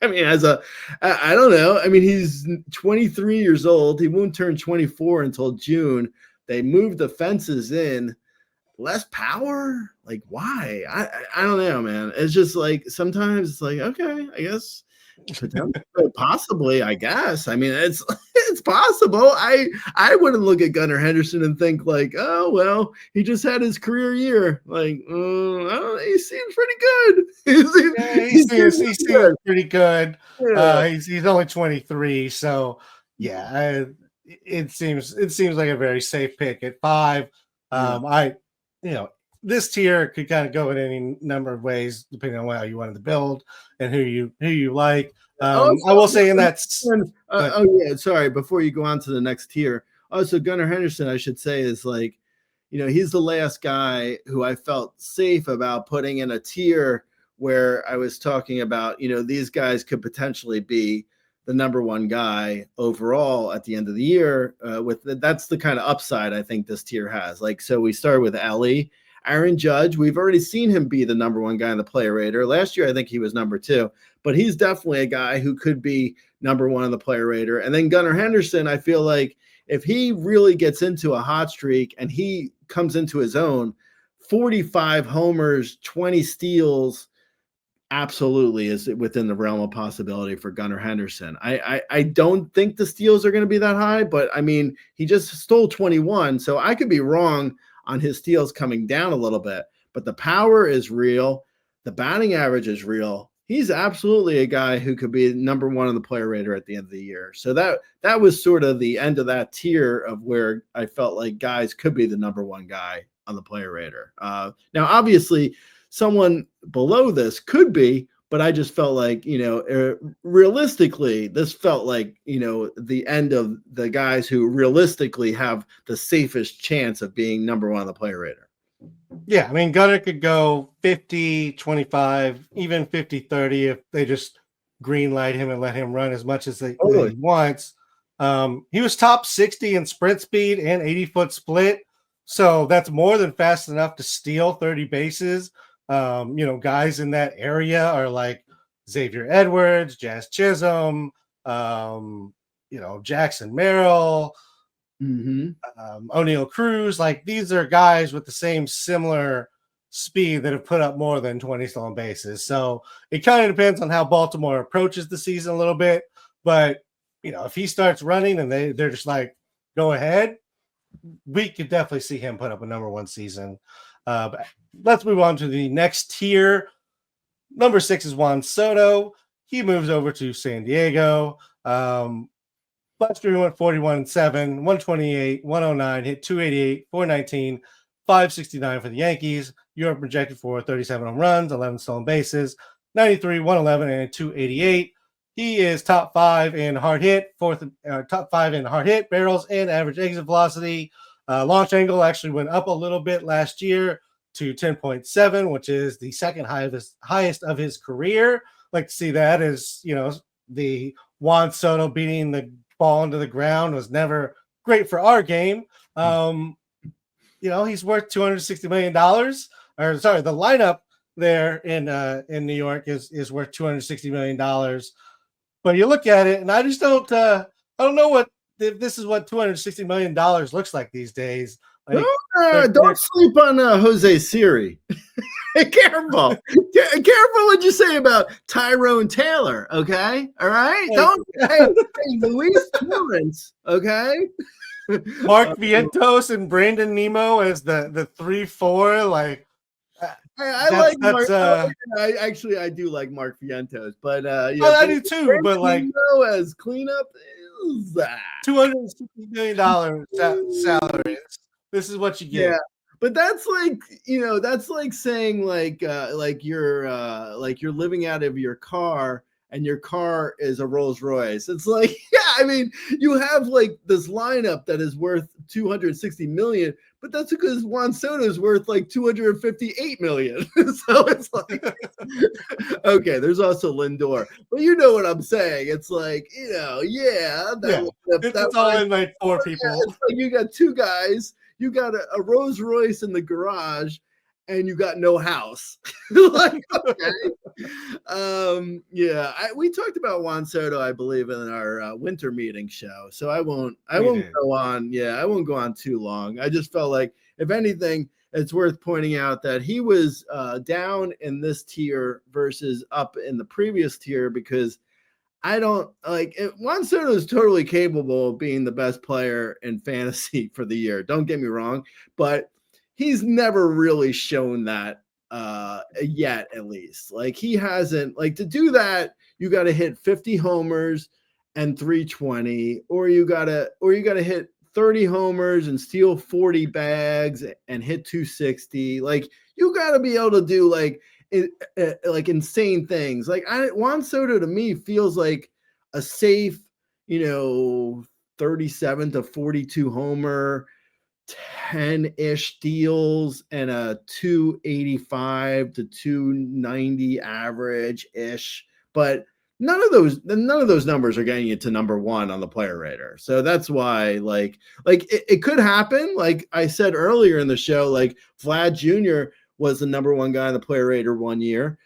I mean, I don't know. I mean, he's 23 years old. He won't turn 24 until June. They moved the fences in. Less power? Like, why? I don't know, man. It's just like sometimes it's like, okay, I guess possibly, I guess. I mean, it's possible. I wouldn't look at Gunnar Henderson and think like, oh well, he just had his career year. Like, I don't know, he seems pretty good. He seems pretty good. Yeah. He's only 23, so yeah, it seems like a very safe pick at 5. This tier could kind of go in any number of ways depending on how you wanted to build and who you like. I will say in that. Sorry. Before you go on to the next tier, also Gunnar Henderson, I should say, is like, he's the last guy who I felt safe about putting in a tier where I was talking about, these guys could potentially be the number one guy overall at the end of the year. That's the kind of upside I think this tier has. Like, so we started with Ellie. Aaron Judge, we've already seen him be the number one guy in the player rater. Last year, I think he was number 2, but he's definitely a guy who could be number 1 in the player rater. And then Gunnar Henderson, I feel like if he really gets into a hot streak and he comes into his own, 45 homers, 20 steals, absolutely is within the realm of possibility for Gunnar Henderson. I don't think the steals are going to be that high, but I mean, he just stole 21, so I could be wrong on his steals coming down a little bit, but the power is real. The batting average is real. He's absolutely a guy who could be number 1 in the player rater at the end of the year. So that was sort of the end of that tier of where I felt like guys could be the number 1 guy on the player rater. Now, obviously, someone below this could be, but I just felt like, realistically, this felt like, the end of the guys who realistically have the safest chance of being number 1 on the player rater. Yeah, I mean, Gunnar could go 50-25, even 50-30 if they just green light him and let him run as much as he wants. He was top 60 in sprint speed and 80-foot split, so that's more than fast enough to steal 30 bases. Guys in that area are like Xavier Edwards, Jazz Chisholm, Jackson Merrill, O'Neal Cruz. Like, these are guys with the same similar speed that have put up more than 20 stolen bases. So it kind of depends on how Baltimore approaches the season a little bit. But, if he starts running and they're just like, go ahead, we could definitely see him put up a number one season. But let's move on to the next tier. Number 6 is Juan Soto. He moves over to San Diego. Last year he went 41-7, 128, 109, hit 288, 419, 569 for the Yankees. You're projected for 37 home runs, 11 stolen bases, 93, 111, and 288. He is top 5 in hard hit, top 5 in hard hit, barrels, and average exit velocity. Launch angle actually went up a little bit last year to 10.7, which is the second highest of his career. Like to see that as, the Juan Soto beating the ball into the ground was never great for our game. He's worth $260 million. The lineup there in New York is worth $260 million. But you look at it, and I just don't know if this is what $260 million looks like these days. Like, don't sleep on Jose Siri. Careful. Careful what you say about Tyrone Taylor, okay? All right? Hey, Luis Torrance, okay? Mark Vientos and Brandon Nemo as the 3-4, like I like Mark. I do like Mark Vientos, but I do too. Brandon but like Nemo as cleanup is that $260 million salary. This is what you get. Yeah. But that's like saying like you're living out of your car and your car is a Rolls Royce. It's like, you have like this lineup that is worth $260 million, but that's because Juan Soto is worth like $258 million. So it's like, okay, there's also Lindor, but you know what I'm saying? It's like, It's all in like 4 people. Yeah, it's like you got 2 guys. You got a Rolls Royce in the garage, and you got no house. Like, okay. We talked about Juan Soto, I believe, in our winter meeting show. So I won't go on. Yeah, I won't go on too long. I just felt like, if anything, it's worth pointing out that he was down in this tier versus up in the previous tier, because I don't like it. Juan Soto is totally capable of being the best player in fantasy for the year. Don't get me wrong, but he's never really shown that yet, at least. Like, he hasn't, like, to do that, you got to hit 50 homers and 320, or you got to hit 30 homers and steal 40 bags and hit 260. Like, you got to be able to do like insane things. Like, Juan Soto to me feels like a safe, 37 to 42 homer, 10-ish steals, and a 285 to 290 average ish. But none of those numbers are getting you to number 1 on the player rater. So that's why, like it could happen. Like I said earlier in the show, like Vlad Jr. was the number 1 guy on the player rater one year.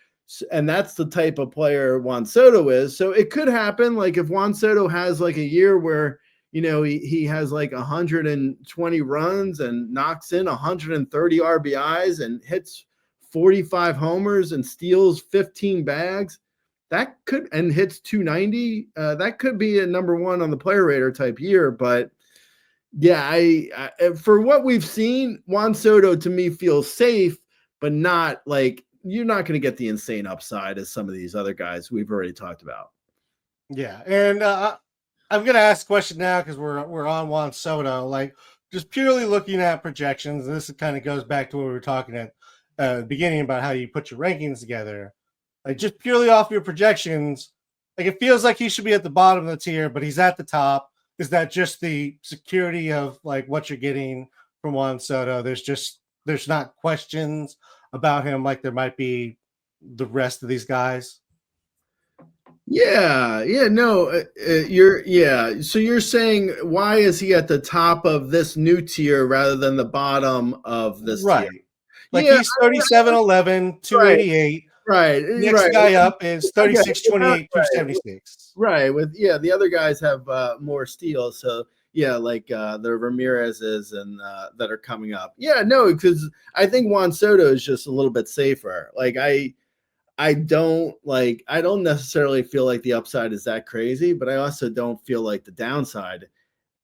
And that's the type of player Juan Soto is. So it could happen. Like, if Juan Soto has like a year where, he has like 120 runs and knocks in 130 RBIs and hits 45 homers and steals 15 bags, and hits 290, that could be a number 1 on the player rater type year. But yeah, I for what we've seen, Juan Soto to me feels safe, but not like, you're not going to get the insane upside as some of these other guys we've already talked about. Yeah, and I'm going to ask a question now because we're on Juan Soto. Like, just purely looking at projections, and this kind of goes back to what we were talking at the beginning about how you put your rankings together. Like, just purely off your projections, like, it feels like he should be at the bottom of the tier, but he's at the top. Is that just the security of like what you're getting from Juan Soto? There's not questions about him like there might be the rest of these guys. So you're saying, why is he at the top of this new tier rather than the bottom of this tier? Like, he's 37-11, 288. Right. Next guy up is 36-28, 276. Right. The other guys have more steals, so like the Ramirez's and that are coming up. Yeah, no, because I think Juan Soto is just a little bit safer. Like I don't necessarily feel like the upside is that crazy, but I also don't feel like the downside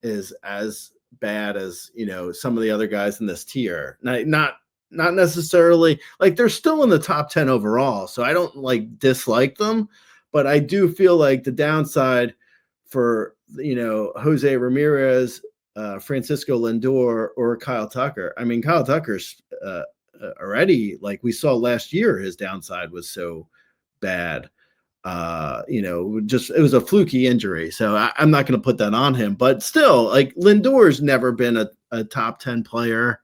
is as bad as, some of the other guys in this tier. Not necessarily, like, they're still in the top 10 overall, so I don't dislike them, but I do feel like the downside for, Jose Ramirez, Francisco Lindor, or Kyle Tucker. I mean, Kyle Tucker's already, like we saw last year, his downside was so bad. Just it was a fluky injury, so I'm not going to put that on him. But still, like, Lindor's never been a top 10 player,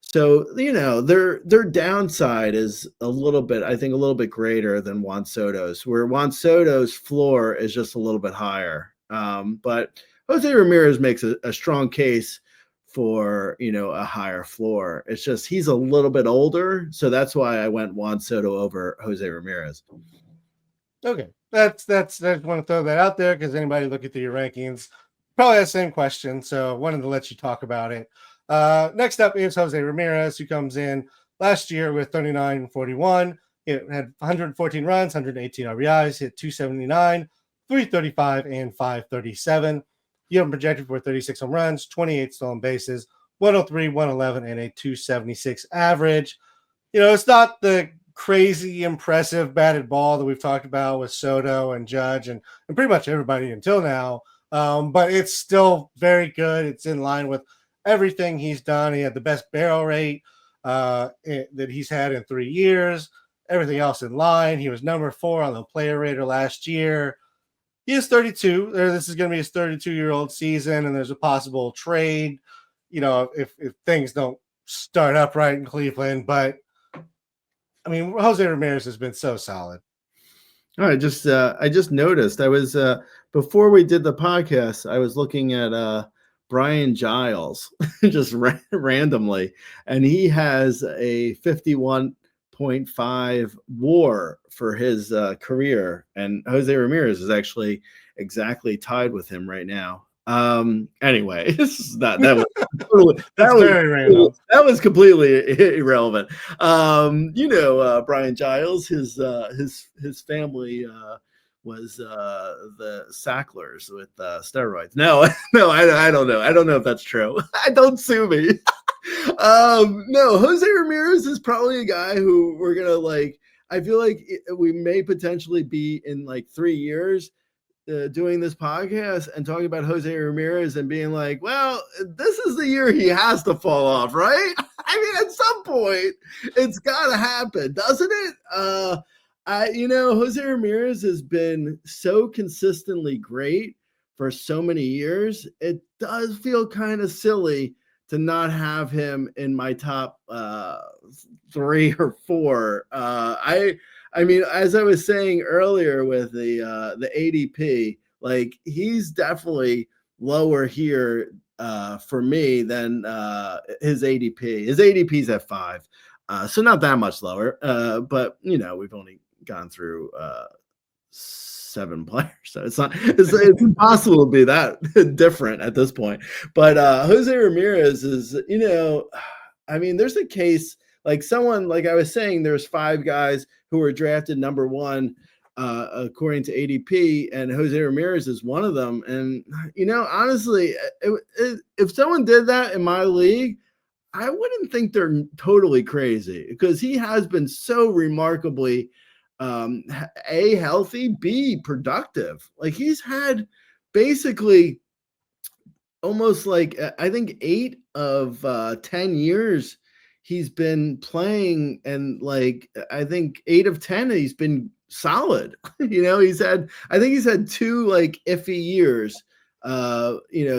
so their downside is a little bit greater than Juan Soto's, where Juan Soto's floor is just a little bit higher. But Jose Ramirez makes a strong case for a higher floor. It's just he's a little bit older, so that's why I went Juan Soto over Jose Ramirez. Okay, that's I just want to throw that out there because anybody look at your rankings probably has the same question, so wanted to let you talk about it. Next up is Jose Ramirez, who comes in last year with 39-41. It had 114 runs, 118 RBIs, hit 279, 335, and 537. You have him projected for 36 home runs, 28 stolen bases, 103, 111, and a 276 average. It's not the crazy impressive batted ball that we've talked about with Soto and Judge and pretty much everybody until now. But it's still very good. It's in line with everything he's done. He had the best barrel rate that he's had in 3 years. Everything else in line. He was number 4 on the player rater last year. He is 32. This is going to be his 32-year-old season, and there's a possible trade, if things don't start up right in Cleveland. But, I mean, Jose Ramirez has been so solid. I just noticed. I was before we did the podcast, I was looking at Brian Giles just randomly, and he has a 51.5 WAR for his career, and Jose Ramirez is actually exactly tied with him right now. Anyway, this is not that was very random. That was completely irrelevant. Brian Giles, his family was the Sacklers with steroids. No, I don't know. I don't know if that's true. Don't sue me. No, Jose Ramirez is probably a guy who we're gonna I feel like we may potentially be in 3 years doing this podcast and talking about Jose Ramirez and being like, well, this is the year he has to fall off, right? I mean, at some point, it's got to happen, doesn't it? Jose Ramirez has been so consistently great for so many years. It does feel kind of silly to not have him in my top 3 or 4. I mean, as I was saying earlier with the ADP, he's definitely lower here for me than his ADP. His ADP's at 5, so not that much lower. But we've only gone through 7 players, so it's impossible to be that different at this point. But Jose Ramirez is, I mean, there's a case someone, I was saying, there's 5 guys who were drafted number 1 according to ADP, and Jose Ramirez is one of them. And honestly, if someone did that in my league, I wouldn't think they're totally crazy, because he has been so remarkably A, healthy, B, productive. He's had basically almost I think 8 of 10 years he's been playing, and I think 8 of 10 he's been solid. He's had 2 iffy years,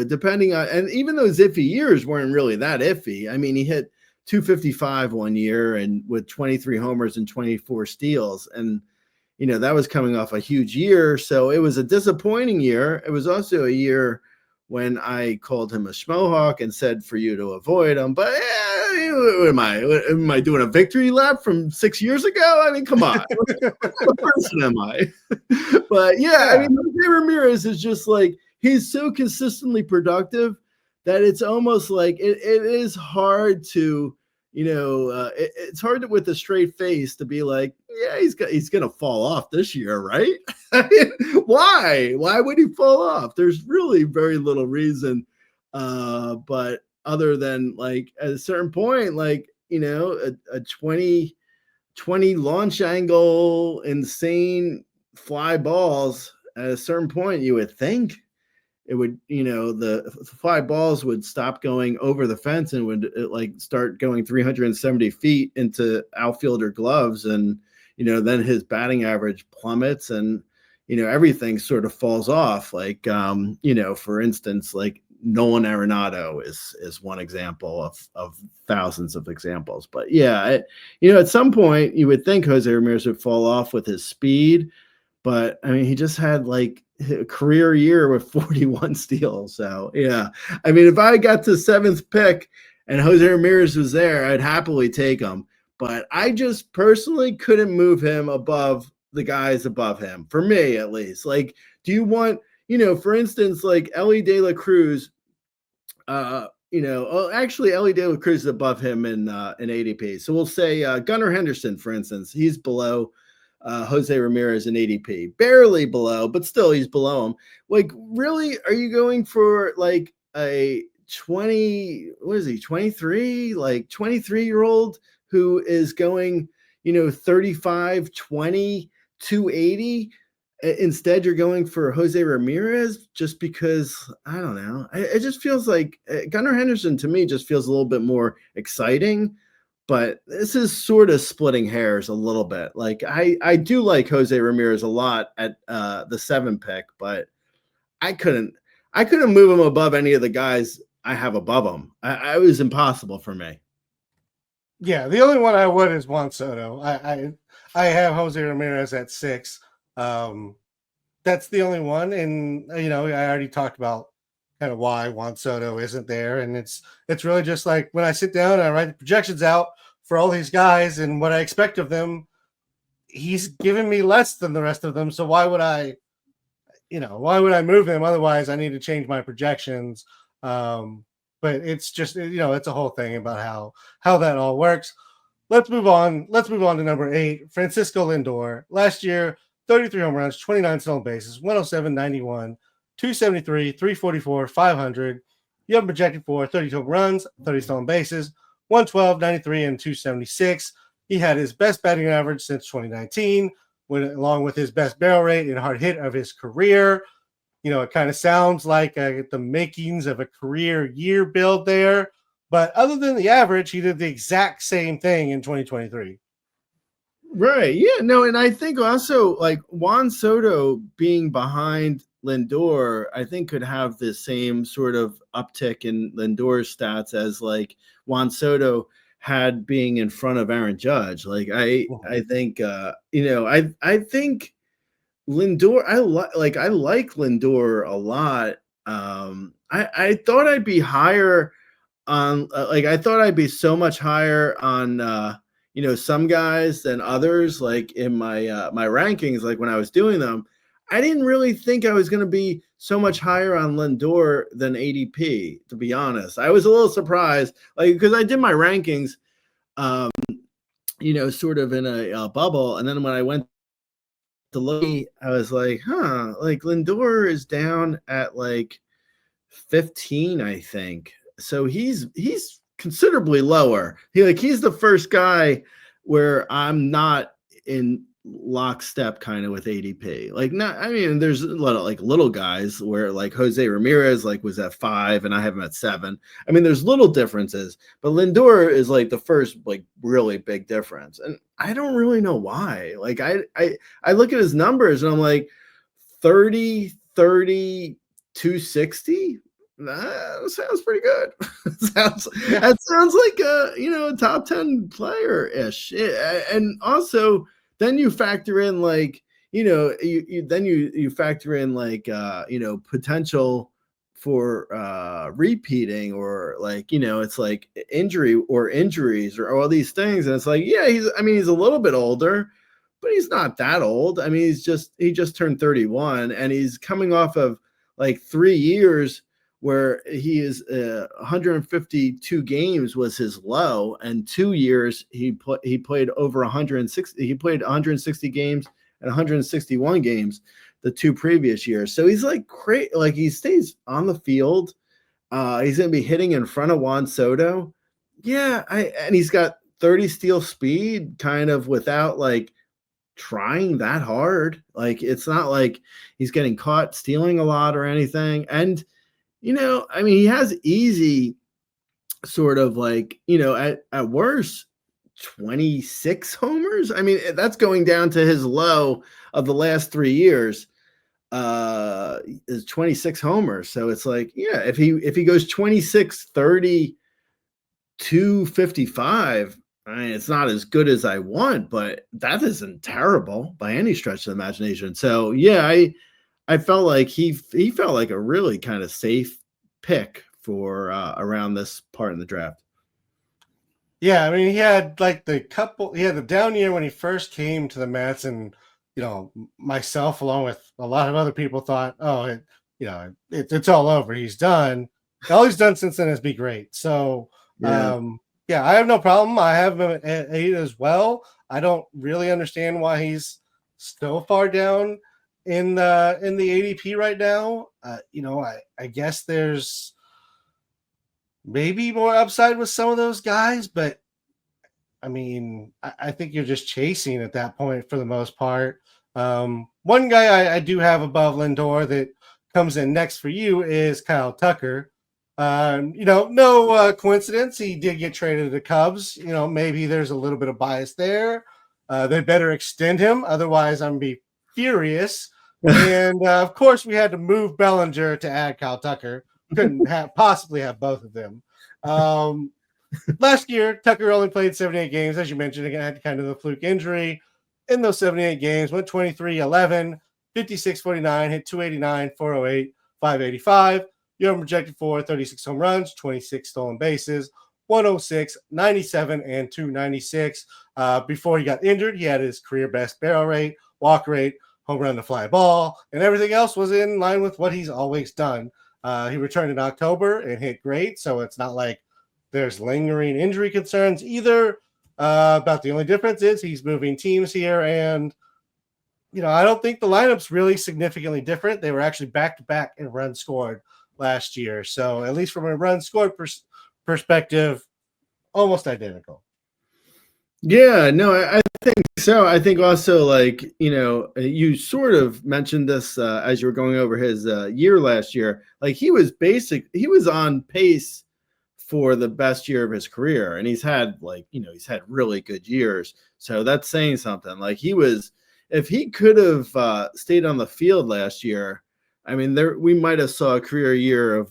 depending on, and even those iffy years weren't really that iffy. I mean, he hit 255 one year and with 23 homers and 24 steals, and that was coming off a huge year, so it was a disappointing year. It was also a year when I called him a schmohawk and said for you to avoid him. But what am I doing a victory lap from 6 years ago? I mean, come on. What person am I? But yeah, I mean, Jose Ramirez is just he's so consistently productive that it's almost like it is hard to, it's hard to, with a straight face, to be like, yeah, he's gonna fall off this year, right? Why would he fall off? There's really very little reason, but other than like at a certain point, like, a 20 launch angle, insane fly balls, at a certain point you would think it would, the fly balls would stop going over the fence and would like start going 370 feet into outfielder gloves. And, then his batting average plummets and, everything sort of falls off. Like, for instance, like Nolan Arenado is one example of thousands of examples. But yeah, at some point you would think Jose Ramirez would fall off with his speed. But I mean, he just had like a career year with 41 steals. So yeah, I mean, if I got to 7th pick and Jose Ramirez was there, I'd happily take him. But I just personally couldn't move him above the guys above him, for me at least. Like, do you want, for instance, like Ellie De La Cruz? Actually, Ellie De La Cruz is above him in ADP. So we'll say Gunnar Henderson, for instance, he's below Jose Ramirez in ADP, barely below, but still he's below him. Like, really, are you going for like a 23-year-old who is going, 35, 20, 280? Instead, you're going for Jose Ramirez just because, I don't know. It just feels like Gunnar Henderson to me just feels a little bit more exciting. But this is sort of splitting hairs a little bit. Like I do like Jose Ramirez a lot at the 7 pick, but I couldn't move him above any of the guys I have above him. It was impossible for me. Yeah, the only one I would is Juan Soto. I have Jose Ramirez at 6. That's the only one, and I already talked about kind of why Juan Soto isn't there. And it's really just like when I sit down and I write the projections out for all these guys and what I expect of them, he's giving me less than the rest of them. So why would I move him? Otherwise I need to change my projections. But it's just, it's a whole thing about how that all works. Let's move on to number 8, Francisco Lindor. Last year, 33 home runs, 29 stolen bases, 107, 91, 273, 344, 500. You have projected for 32 home runs, 30 stolen bases, 112, 93, and 276. He had his best batting average since 2019, along with his best barrel rate and hard hit of his career. It kind of sounds like the makings of a career year build there. But other than the average, he did the exact same thing in 2023. Right. Yeah. No, and I think also like Juan Soto being behind Lindor, I think could have the same sort of uptick in Lindor's stats as like Juan Soto had being in front of Aaron Judge. Like I think I think Lindor, I like Lindor a lot. I thought I'd be higher on I thought I'd be so much higher on some guys than others, like in my my rankings, like when I was doing them. I didn't really think I was going to be so much higher on Lindor than ADP, to be honest. I was a little surprised, like, because I did my rankings, sort of in a bubble. And then when I went to look, I was like, like Lindor is down at like 15, I think. So he's considerably lower. He's the first guy where I'm not in lockstep kind of with ADP. There's a lot of like little guys where like Jose Ramirez like was at 5 and I have him at 7. I mean, there's little differences, but Lindor is like the first like really big difference. And I don't really know why. Like I look at his numbers and I'm like 30, 260. That sounds pretty good. That sounds like a top 10 player ish. And also then you factor in like you factor in like potential for repeating, or like it's like injuries or all these things, and it's like he's a little bit older, but he's not that old. I mean, he just turned 31 and he's coming off of like 3 years where he is 152 games was his low, and 2 years he played over 160. He played 160 games and 161 games the 2 previous years. So he's like great. Like he stays on the field. He's going to be hitting in front of Juan Soto. Yeah, and he's got 30 steal speed, kind of without like trying that hard. Like it's not like he's getting caught stealing a lot or anything. And I mean, he has easy sort of like, at worst 26 homers. I mean, that's going down to his low of the last 3 years. Is 26 homers. So it's like, yeah, if he goes 26, 30, 255, I mean, it's not as good as I want, but that isn't terrible by any stretch of the imagination. So yeah, I felt like he felt like a really kind of safe pick for around this part in the draft. Yeah, I mean, he had the down year when he first came to the Mets, and myself along with a lot of other people thought, oh, it's all over. He's done. All he's done since then is be great. So yeah, I have no problem. I have him at 8 as well. I don't really understand why he's so far down in the ADP right now. I guess there's maybe more upside with some of those guys, but I mean, I think you're just chasing at that point for the most part. One guy I do have above Lindor that comes in next for you is Kyle Tucker. No coincidence. He did get traded to the Cubs. Maybe there's a little bit of bias there. They better extend him. Otherwise, I'm going to be furious. And of course, we had to move Bellinger to add Kyle Tucker. Couldn't possibly have both of them. Last year, Tucker only played 78 games, as you mentioned. Again, had kind of the fluke injury. In those 78 games, went 23-11, 56-49, hit 289, 408, 585. You have him projected for 36 home runs, 26 stolen bases, 106, 97, and 296. Before he got injured, he had his career best barrel rate, walk rate, home run to fly ball, and everything else was in line with what he's always done. He returned in October and hit great, so it's not like there's lingering injury concerns either. About the only difference is he's moving teams here, and I don't think the lineup's really significantly different. They were actually back-to-back in runs scored last year, so at least from a run scored perspective, almost identical. Yeah, no, I think so. I think also, like, you sort of mentioned this as you were going over his year last year. Like he was on pace for the best year of his career, and he's had really good years. So that's saying something. Like if he could have stayed on the field last year, I mean, we might have saw a career year of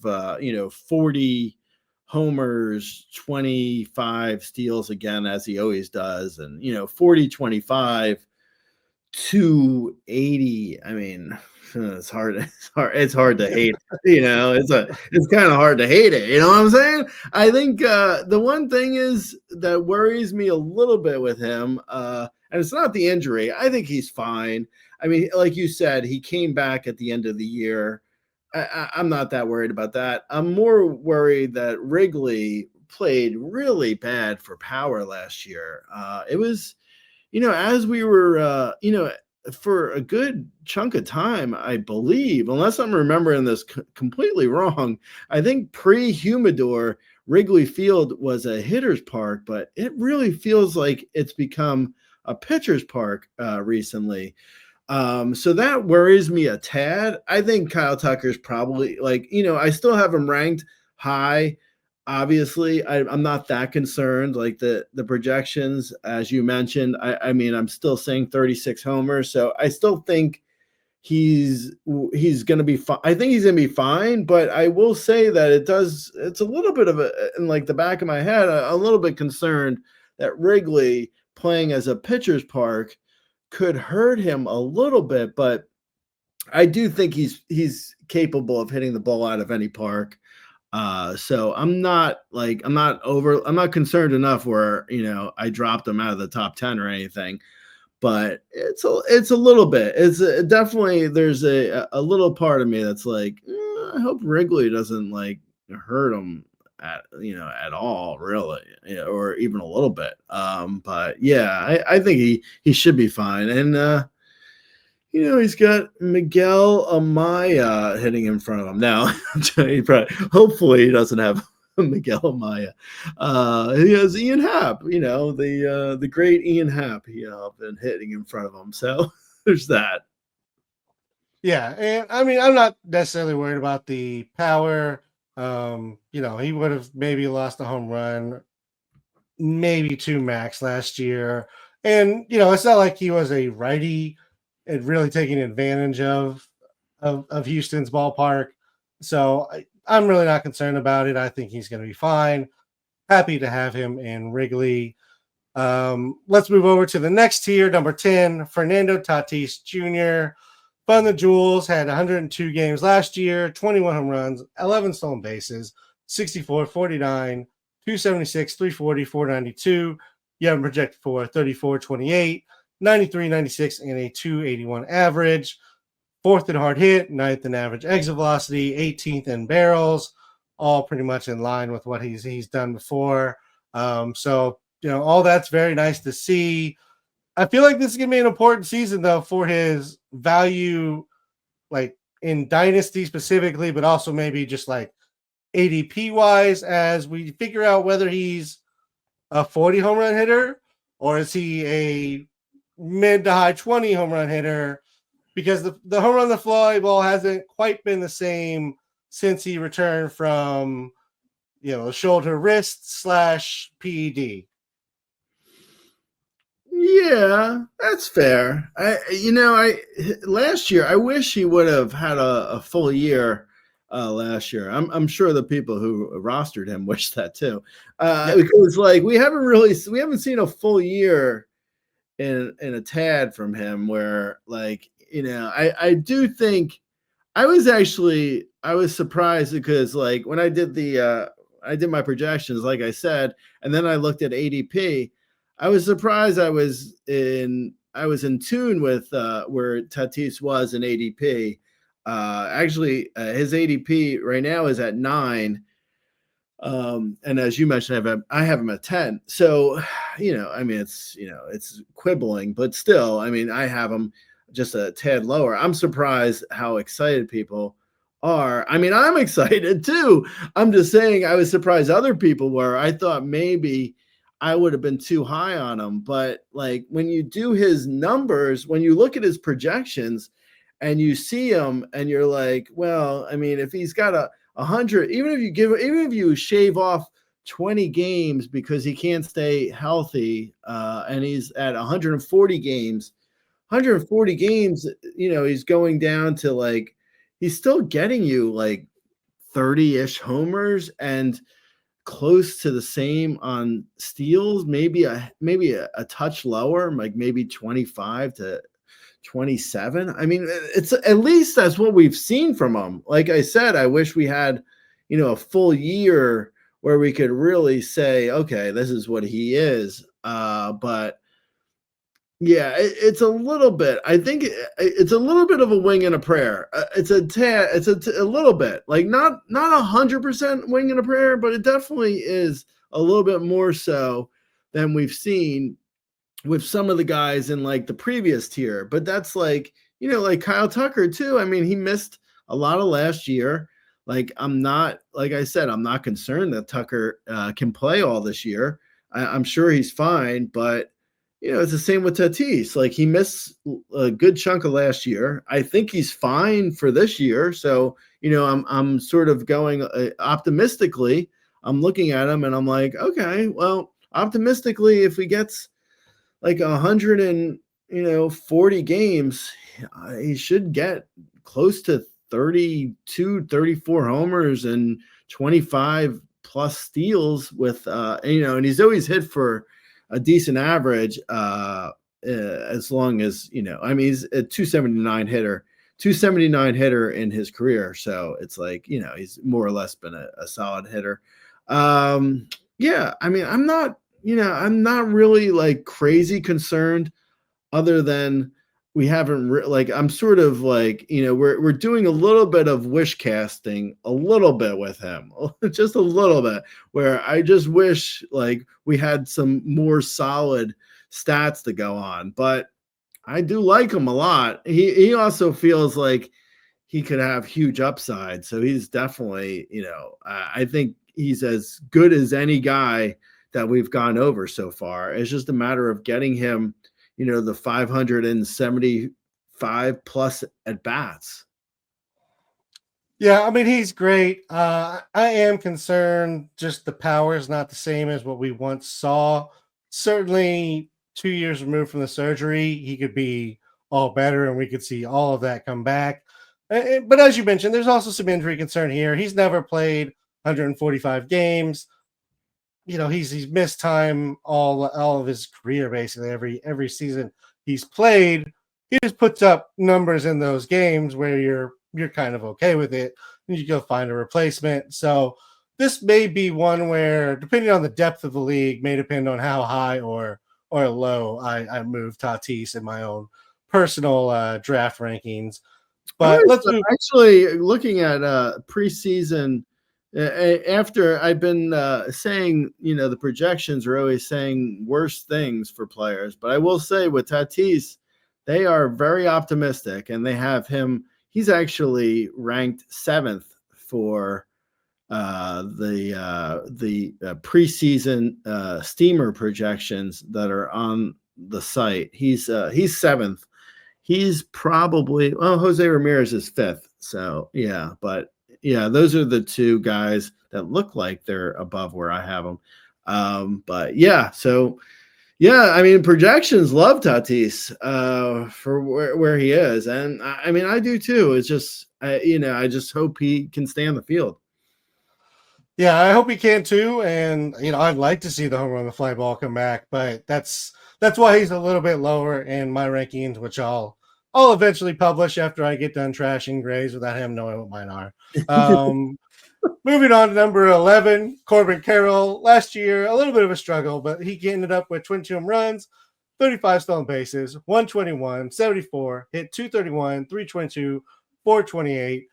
40 homers, 25 steals again, as he always does, and 40-25, 280. I mean, it's hard to hate. It's kind of hard to hate it. You know what I'm saying? I think the one thing is that worries me a little bit with him, and it's not the injury. I think he's fine. I mean, like you said, he came back at the end of the year. I'm not that worried about that. I'm more worried that Wrigley played really bad for power last year. It was, as we were, for a good chunk of time, I believe, unless I'm remembering this completely wrong, I think pre-Humidor, Wrigley Field was a hitter's park, but it really feels like it's become a pitcher's park recently. So that worries me a tad. I think Kyle Tucker's probably I still have him ranked high. Obviously, I'm not that concerned. Like the projections, as you mentioned, I mean, I'm still saying 36 homers. So I still think he's going to be fine. I think he's going to be fine, but I will say that it's a little bit of in like the back of my head, a little bit concerned that Wrigley playing as a pitcher's park could hurt him a little bit, but I do think he's capable of hitting the ball out of any park. So I'm not concerned enough where, I dropped him out of the top 10 or anything, but it's a little bit. It's definitely there's a little part of me that's like, I hope Wrigley doesn't like hurt him at all, really, or even a little bit. But yeah, I think he should be fine. And he's got Miguel Amaya hitting in front of him now. Hopefully he doesn't have Miguel Amaya. He has Ian Happ, the great Ian Happ. Been hitting in front of him. So there's that. Yeah, and I mean, I'm not necessarily worried about the power. He would have maybe lost a home run, maybe 2 max last year. And it's not like he was a righty and really taking advantage of Houston's ballpark. So I'm really not concerned about it. I think he's going to be fine. Happy to have him in Wrigley. Let's move over to the next tier, number 10, Fernando Tatis Jr. Spun the jewels, had 102 games last year, 21 home runs, 11 stolen bases, 64, 49, 276, 340, 492. You have him projected for 34, 28, 93, 96, and a 281 average. 4th in hard hit, 9th in average exit velocity, 18th in barrels, all pretty much in line with what he's done before. So all that's very nice to see. I feel like this is going to be an important season, though, for his value, like in Dynasty specifically, but also maybe just like ADP-wise, as we figure out whether he's a 40 home run hitter or is he a mid to high 20 home run hitter, because the home run the fly ball hasn't quite been the same since he returned from shoulder wrist / PED. Yeah, that's fair. Last year I wish he would have had a full year last year. I'm sure the people who rostered him wish that too. Because like we haven't seen a full year in a tad from him where like, I do think I was surprised because like when I did I did my projections, like I said, and then I looked at ADP. I was surprised I was in tune with where Tatis was in ADP. Actually, his ADP right now is at 9. And as you mentioned, I have him at 10. So, it's quibbling, but still, I have him just a tad lower. I'm surprised how excited people are. I'm excited too. I'm just saying I was surprised other people were. I thought maybe I would have been too high on him. But like when you do his numbers, when you look at his projections and you see him and you're like, well, if he's got a 100, even if you shave off 20 games because he can't stay healthy, and he's at 140 games, he's going down to like, he's still getting you like 30-ish homers and close to the same on steals, maybe a touch lower, like maybe 25 to 27. It's at least that's what we've seen from him. Like I said, I wish we had, a full year where we could really say, okay, this is what he is. But yeah, it's a little bit. I think it's a little bit of a wing and a prayer. It's a little bit, like not 100% wing and a prayer, but it definitely is a little bit more so than we've seen with some of the guys in like the previous tier. But that's like, like Kyle Tucker too. He missed a lot of last year. Like like I said, I'm not concerned that Tucker can play all this year. I'm sure he's fine, but it's the same with Tatis. Like he missed a good chunk of last year. I think he's fine for this year. So, I'm sort of going optimistically. I'm looking at him and I'm like, okay, well, optimistically, if he gets like 140 games, he should get close to 32, 34 homers and 25 plus steals with, and he's always hit for a decent average, as long as, he's a 279 hitter in his career. So it's like, he's more or less been a solid hitter. Yeah, I'm not really like crazy concerned other than we haven't like I'm sort of like, we're doing a little bit of wish casting a little bit with him, just a little bit, where I just wish like we had some more solid stats to go on. But I do like him a lot. He also feels like he could have huge upside. So he's definitely, I think he's as good as any guy that we've gone over so far. It's just a matter of getting him, the 575 plus at bats. Yeah, I mean, he's great. I am concerned just the power is not the same as what we once saw. Certainly 2 years removed from the surgery, he could be all better and we could see all of that come back. But as you mentioned, there's also some injury concern here. He's never played 145 games. He's missed time all of his career, basically every season he's played. He just puts up numbers in those games where you're kind of okay with it, and you go find a replacement. So this may be one where, depending on the depth of the league, may depend on how high or low I move Tatis in my own personal draft rankings. But let's move. Actually, looking at preseason, after I've been saying, the projections are always saying worse things for players. But I will say with Tatis, they are very optimistic, and they have him. He's actually ranked 7th for the preseason steamer projections that are on the site. He's 7th. He's probably, Jose Ramirez is 5th. So yeah, but yeah, those are the two guys that look like they're above where I have them. But yeah, so yeah, I mean, projections love Tatis for where he is. And I mean, I do too. It's just, I just hope he can stay on the field. Yeah, I hope he can too. And, I'd like to see the home run, the fly ball come back, but that's why he's a little bit lower in my rankings, which I'll eventually publish after I get done trashing Grays without him knowing what mine are. Moving on to number 11, Corbin Carroll. Last year, a little bit of a struggle, but he ended up with 22 home runs, 35 stolen bases, 121, 74, hit 231, 322, 428.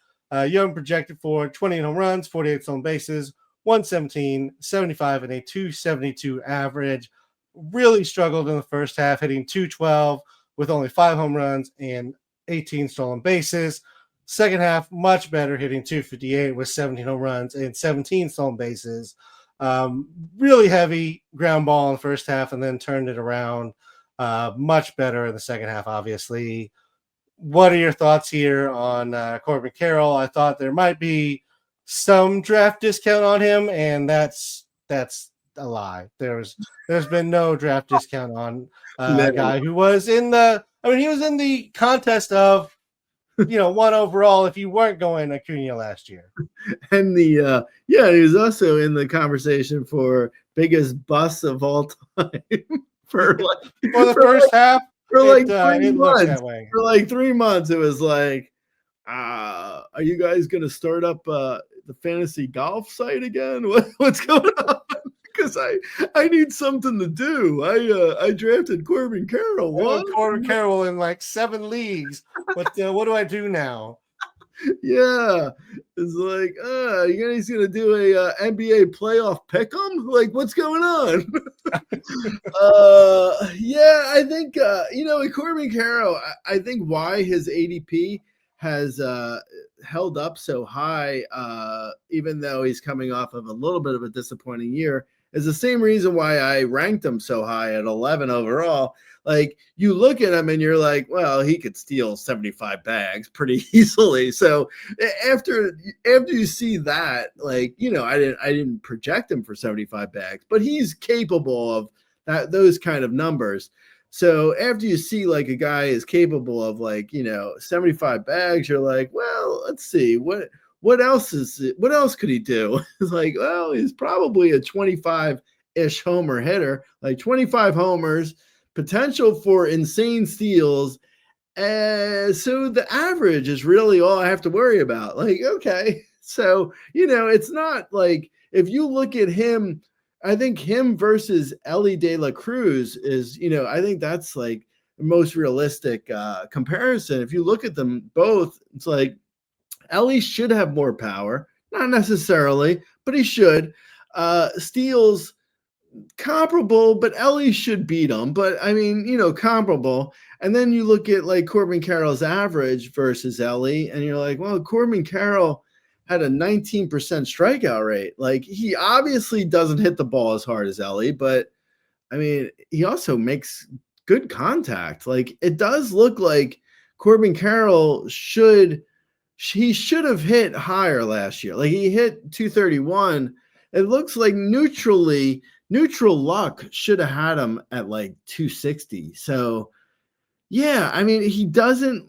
Young projected for 20 home runs, 48 stolen bases, 117, 75, and a 272 average. Really struggled in the first half, hitting 212 with only 5 home runs and 18 stolen bases. Second half, much better, hitting 258 with 17 home runs and 17 stolen bases. Really heavy ground ball in the first half, and then turned it around. Much better in the second half, obviously. What are your thoughts here on Corbin Carroll? I thought there might be some draft discount on him, and that's a lie. There's been no draft discount on a guy who was in the. I mean, he was in the contest of, 1 overall if you weren't going Acuna last year. And he was also in the conversation for biggest bust of all time for the first half. For like 3 months. For like 3 months, it was like, are you guys going to start up the fantasy golf site again? What's going on? Because I need something to do. I drafted Corbin Carroll. Corbin Carroll in like 7 leagues. But what do I do now? Yeah, it's like, you guys gonna do a NBA playoff pick'em? Like, what's going on? Yeah, I think with Corbin Carroll, I think why his ADP has held up so high, even though he's coming off of a little bit of a disappointing year, is the same reason why I ranked him so high at 11 overall. Like, you look at him and you're like, well, he could steal 75 bags pretty easily. So after you see that, like, I didn't project him for 75 bags, but he's capable of those kind of numbers. So after you see like a guy is capable of 75 bags, you're like, well, let's see what else could he do? It's like, well, he's probably a 25-ish homer hitter, like 25 homers, potential for insane steals. So the average is really all I have to worry about. Like, okay. So, it's not like, if you look at him, I think him versus Ellie De La Cruz is, I think that's like most realistic comparison. If you look at them both, it's like Ellie should have more power, not necessarily, but he should. Steals comparable, but Ellie should beat him. But I mean, comparable. And then you look at like Corbin Carroll's average versus Ellie, and you're like, well, Corbin Carroll had a 19% strikeout rate. Like, he obviously doesn't hit the ball as hard as Ellie, but I mean, he also makes good contact. Like, it does look like Corbin Carroll should have hit higher last year. Like, he hit 231. It looks like neutral luck should have had him at like 260. So yeah, I mean, he doesn't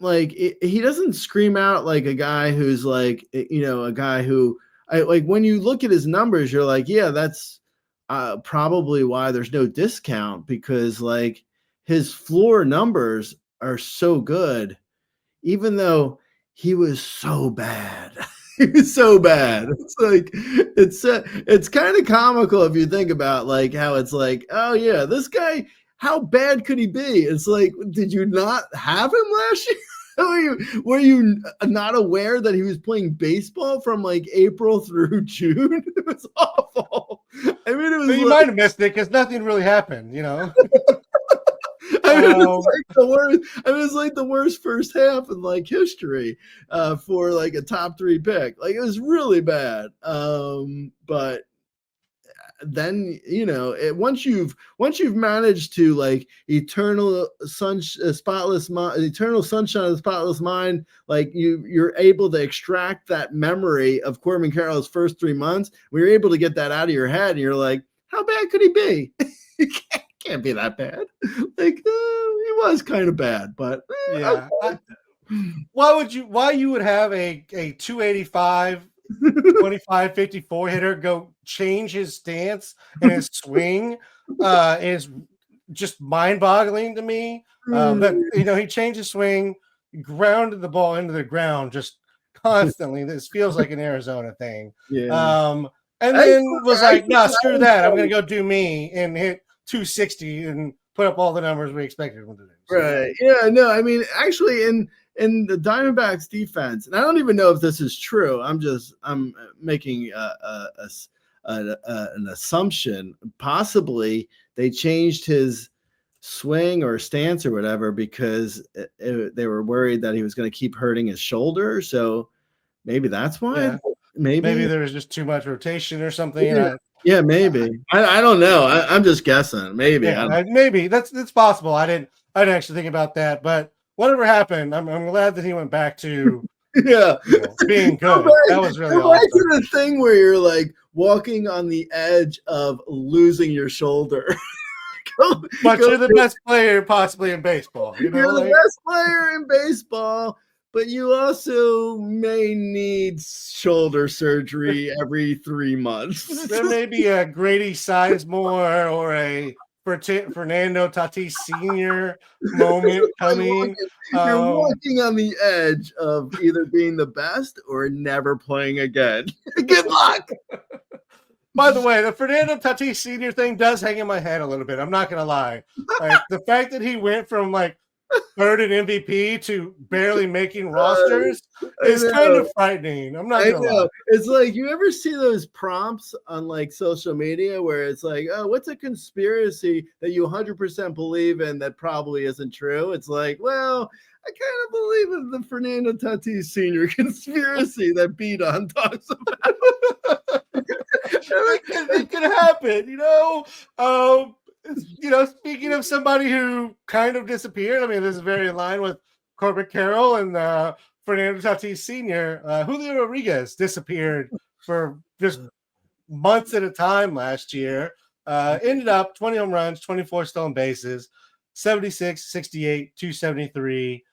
scream out like a guy who's like, a guy who like, when you look at his numbers, you're like, yeah, that's probably why there's no discount, because like his floor numbers are so good, even though he was so bad. He was so bad. It's like, it's kind of comical if you think about like how it's like, oh yeah, this guy, how bad could he be? It's like, did you not have him last year? Were you not aware that he was playing baseball from like April through June? It was awful. I mean, it was. But you might have missed it because nothing really happened, I mean, it was like the worst. I mean, it's like the worst first half in like history for like a top 3 pick. Like, it was really bad. But then once you've managed to like eternal sunshine of the spotless mind, like you're able to extract that memory of Corbin Carroll's first 3 months. You're able to get that out of your head, and you're like, how bad could he be? He can't be that bad. Like, he was kind of bad, but yeah. Okay. Why you would have a 285 25 54 hitter go change his stance and his swing is just mind-boggling to me. But he changed his swing, grounded the ball into the ground just constantly. This feels like an Arizona thing. Yeah. And then was like, no, screw that. I'm gonna go do me and hit 260 and put up all the numbers we expected him to do. So. Right. Yeah, no, I mean, actually in the Diamondbacks defense, and I don't even know if this is true. I'm making an assumption. Possibly they changed his swing or stance or whatever because they were worried that he was going to keep hurting his shoulder. So maybe that's why. Yeah. Maybe there was just too much rotation or something. Yeah, maybe. I don't know. I'm just guessing. Maybe. Yeah, maybe that's possible. I didn't actually think about that, but whatever happened, I'm glad that he went back to being good. That was really awesome. The thing where you're like walking on the edge of losing your shoulder. But you're the best player possibly in baseball. You're the best player in baseball, but you also may need shoulder surgery every 3 months. There may be a Grady Sizemore or a Fernando Tatis Sr. moment coming. You're walking on the edge of either being the best or never playing again. Good luck. By the way, the Fernando Tatis Sr. thing does hang in my head a little bit. I'm not going to lie. Like, the fact that he went from like third in MVP to barely making rosters is kind of frightening. I'm not going to lie. It's like, you ever see those prompts on like social media where it's like, oh, what's a conspiracy that you 100% believe in that probably isn't true? It's like, well, I kind of believe in the Fernando Tatis Sr. conspiracy that Beaton talks about. It could happen, speaking of somebody who kind of disappeared, I mean, this is very in line with Corbin Carroll and Fernando Tatis Sr. Julio Rodriguez disappeared for just months at a time last year. Ended up 20 home runs, 24 stolen bases, 76, 68, 273.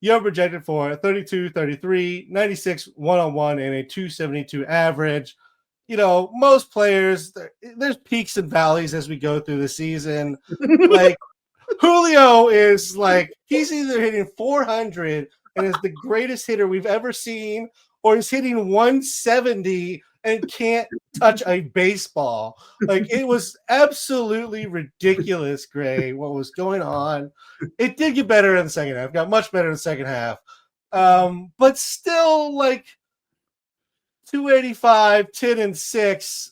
You're projected for 32, 33, 96, 101, and a 272 average. Most players, there's peaks and valleys as we go through the season. Like, Julio is like, he's either hitting 400 and is the greatest hitter we've ever seen, or he's hitting 170 and can't touch a baseball. Like, it was absolutely ridiculous, Gray, what was going on. It did get better in the second half, got much better in the second half. But still, like, 285, 10-6.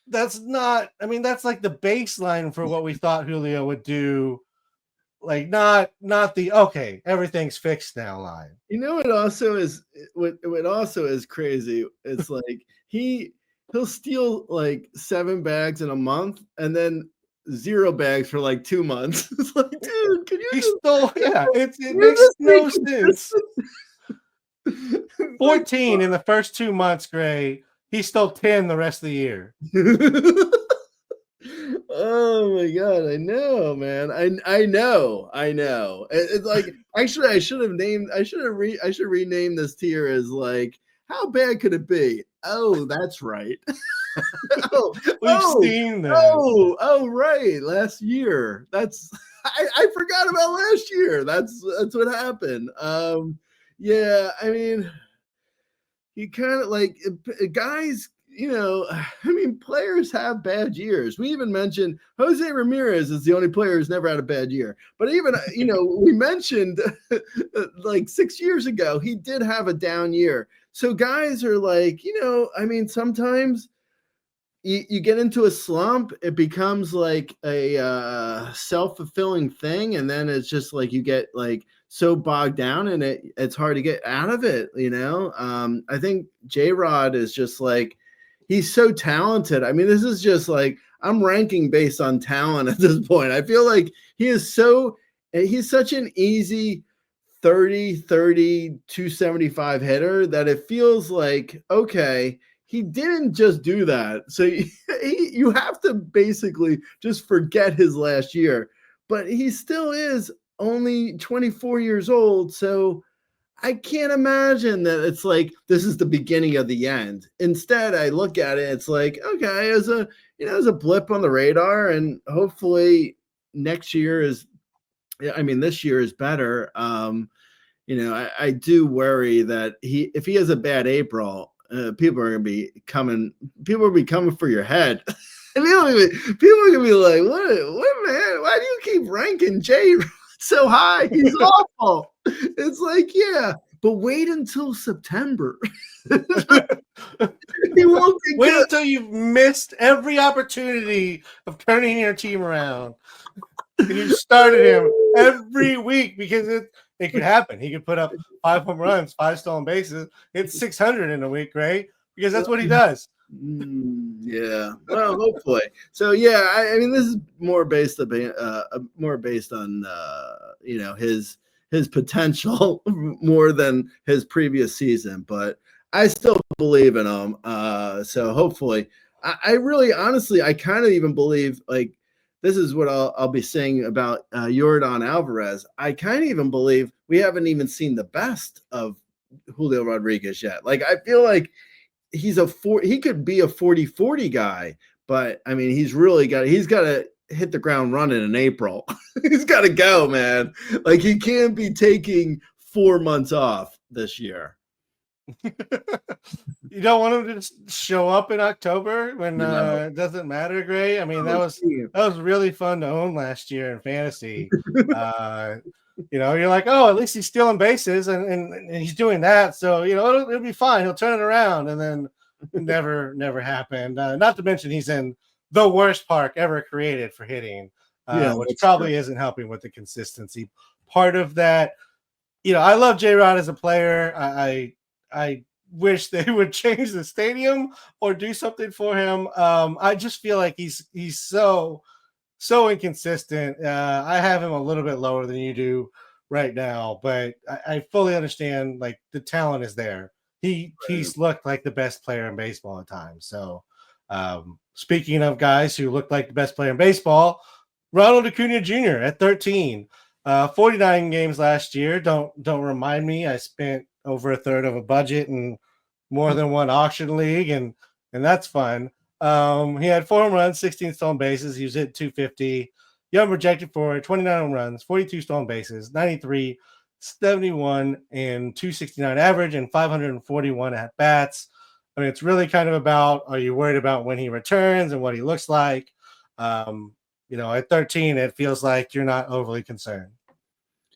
That's not, I mean, that's like the baseline for what we thought Julio would do. Like, not the okay, everything's fixed now line. You know what also is crazy? It's like he'll steal like 7 bags in a month and then 0 bags for like 2 months. It's like, dude, can you it makes no sense. 14 in the first 2 months, Gray. He stole 10 the rest of the year. Oh my god, I know, man. I know. It's like, actually I should rename this tier as like, how bad could it be? Oh, that's right. We've seen that. Oh, right. Last year. I forgot about last year. That's what happened. Yeah, I mean, you kind of like guys, you know, I mean, players have bad years. We even mentioned Jose Ramirez is the only player who's never had a bad year. But even, you know, we mentioned like 6 years ago, he did have a down year. So guys are like, you know, I mean, sometimes you get into a slump, it becomes like a self-fulfilling thing. And then it's just like you get like so bogged down and it's hard to get out of it, you know? I think J-Rod is just like, he's so talented. I mean, this is just like, I'm ranking based on talent at this point. I feel like he's such an easy 30, 275 hitter that it feels like, okay, he didn't just do that. So you have to basically just forget his last year, but he still is only 24 years old. So I can't imagine that it's like, this is the beginning of the end. Instead, I look at it, it's like, okay, as a blip on the radar, and hopefully this year is better. You know, I do worry that if he has a bad April, people are going to be coming for your head. And people are going to be like, what, man, why do you keep ranking Jay so high? He's awful. It's like, yeah, but wait until September. He won't be Wait good. until you've missed every opportunity of turning your team around. And you started him every week, because it could happen. He could put up 5 home runs, 5 stolen bases. It's 600 in a week, right? Because that's what he does. Yeah. Well, hopefully. So yeah, I mean, this is more based on you know, his potential more than his previous season, but I still believe in him. So hopefully, I really, honestly, I kind of even believe, like, this is what I'll be saying about Yordan Alvarez. I kind of even believe we haven't even seen the best of Julio Rodriguez yet. Like, I feel like he could be a 40-40 guy, but I mean, he's got to hit the ground running in April. He's got to go, man. Like, he can't be taking 4 months off this year. You don't want him to just show up in October when it doesn't matter, Gray. I mean, that was really fun to own last year in fantasy. You know, you're like, oh, at least he's stealing bases and he's doing that. So, you know, it'll be fine. He'll turn it around. And then it never happened. Not to mention he's in the worst park ever created for hitting, which probably isn't helping with the consistency part of that. You know, I love J-Rod as a player. I wish they would change the stadium or do something for him. I just feel like he's so inconsistent. I have him a little bit lower than you do right now, but I fully understand, like, the talent is there. He's looked like the best player in baseball at times. So speaking of guys who looked like the best player in baseball, Ronald Acuna Jr. at 13, 49 games last year. Don't remind me. I spent over a third of a budget in more than one auction league, and that's fun. He had 4 home runs, 16 stolen bases. He was hit 250. Young projected for 29 home runs, 42 stolen bases, 93, 71, and 269 average, and 541 at bats. I mean, it's really kind of about, are you worried about when he returns and what he looks like? At 13, it feels like you're not overly concerned.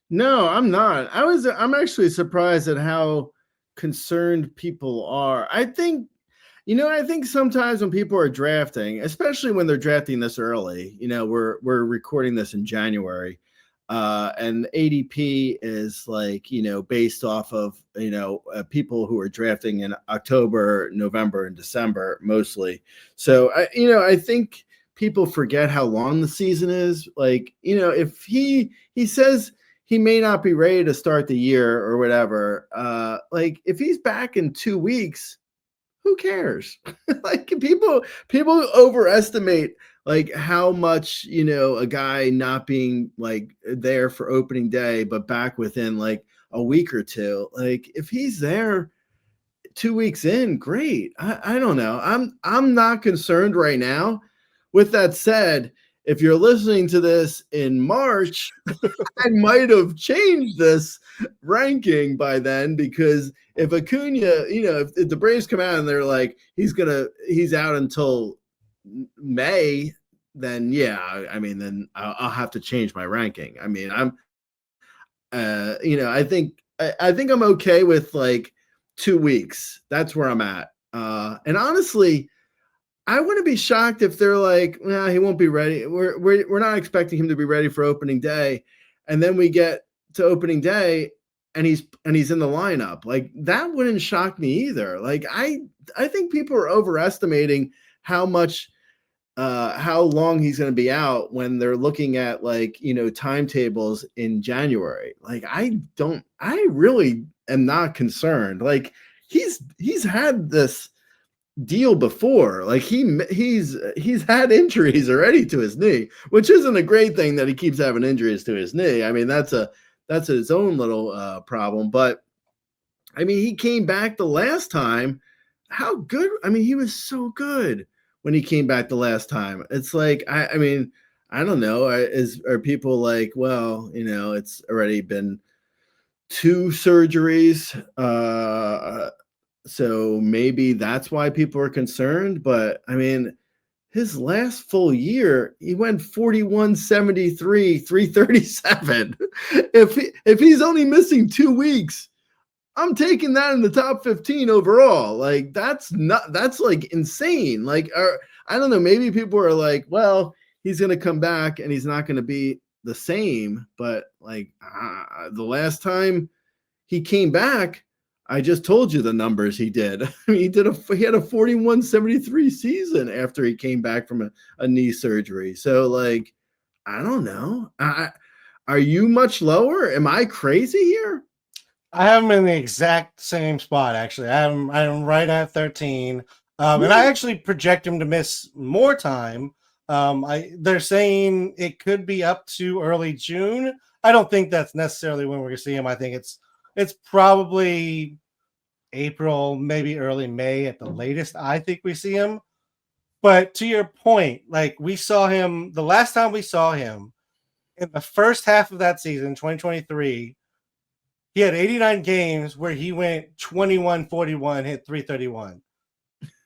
No, I'm not. I'm actually surprised at how concerned people are. I think sometimes when people are drafting, especially when they're drafting this early, we're recording this in January, and ADP is like, based off of, people who are drafting in October, November, and December mostly. So I think people forget how long the season is. Like, if he says he may not be ready to start the year or whatever, like if he's back in 2 weeks, who cares? Like people overestimate like how much, a guy not being like there for opening day, but back within like a week or two. Like if he's there 2 weeks in, great. I don't know. I'm not concerned right now. With that said, if you're listening to this in March, I might have changed this ranking by then, because if Acuna, if the Braves come out and they're like, he's out until May, then yeah, then I'll have to change my ranking. I mean, I think I'm okay with like 2 weeks. That's where I'm at. And honestly, I wouldn't be shocked if they're like, nah, he won't be ready. We're not expecting him to be ready for opening day. And then we get to opening day and he's in the lineup. Like that wouldn't shock me either. Like I think people are overestimating how long he's going to be out when they're looking at like, timetables in January. Like I really am not concerned. Like he's had this deal before. Like he's had injuries already to his knee, which isn't a great thing that he keeps having injuries to his knee. I mean, that's his own little problem. But I mean, he came back the last time. How good? I mean, he was so good when he came back the last time. It's like, I mean, I don't know. Are people like, well, it's already been 2 surgeries. So maybe that's why people are concerned. But I mean, his last full year, he went 41, 73, 337. If he's only missing 2 weeks, I'm taking that in the top 15 overall. Like that's like insane. Like, I don't know. Maybe people are like, well, he's going to come back and he's not going to be the same. But like the last time he came back, I just told you the numbers he did. I mean, he had a 41-73 season after he came back from a knee surgery. So like, I don't know. Are you much lower? Am I crazy here? I have him in the exact same spot, actually. I'm right at 13. And I actually project him to miss more time. They're saying it could be up to early June. I don't think that's necessarily when we're going to see him. I think it's probably April, maybe early May at the latest. I think we see him. But to your point, like we saw him the last time we saw him in the first half of that season, 2023. He had 89 games where he went 21-41, hit 331.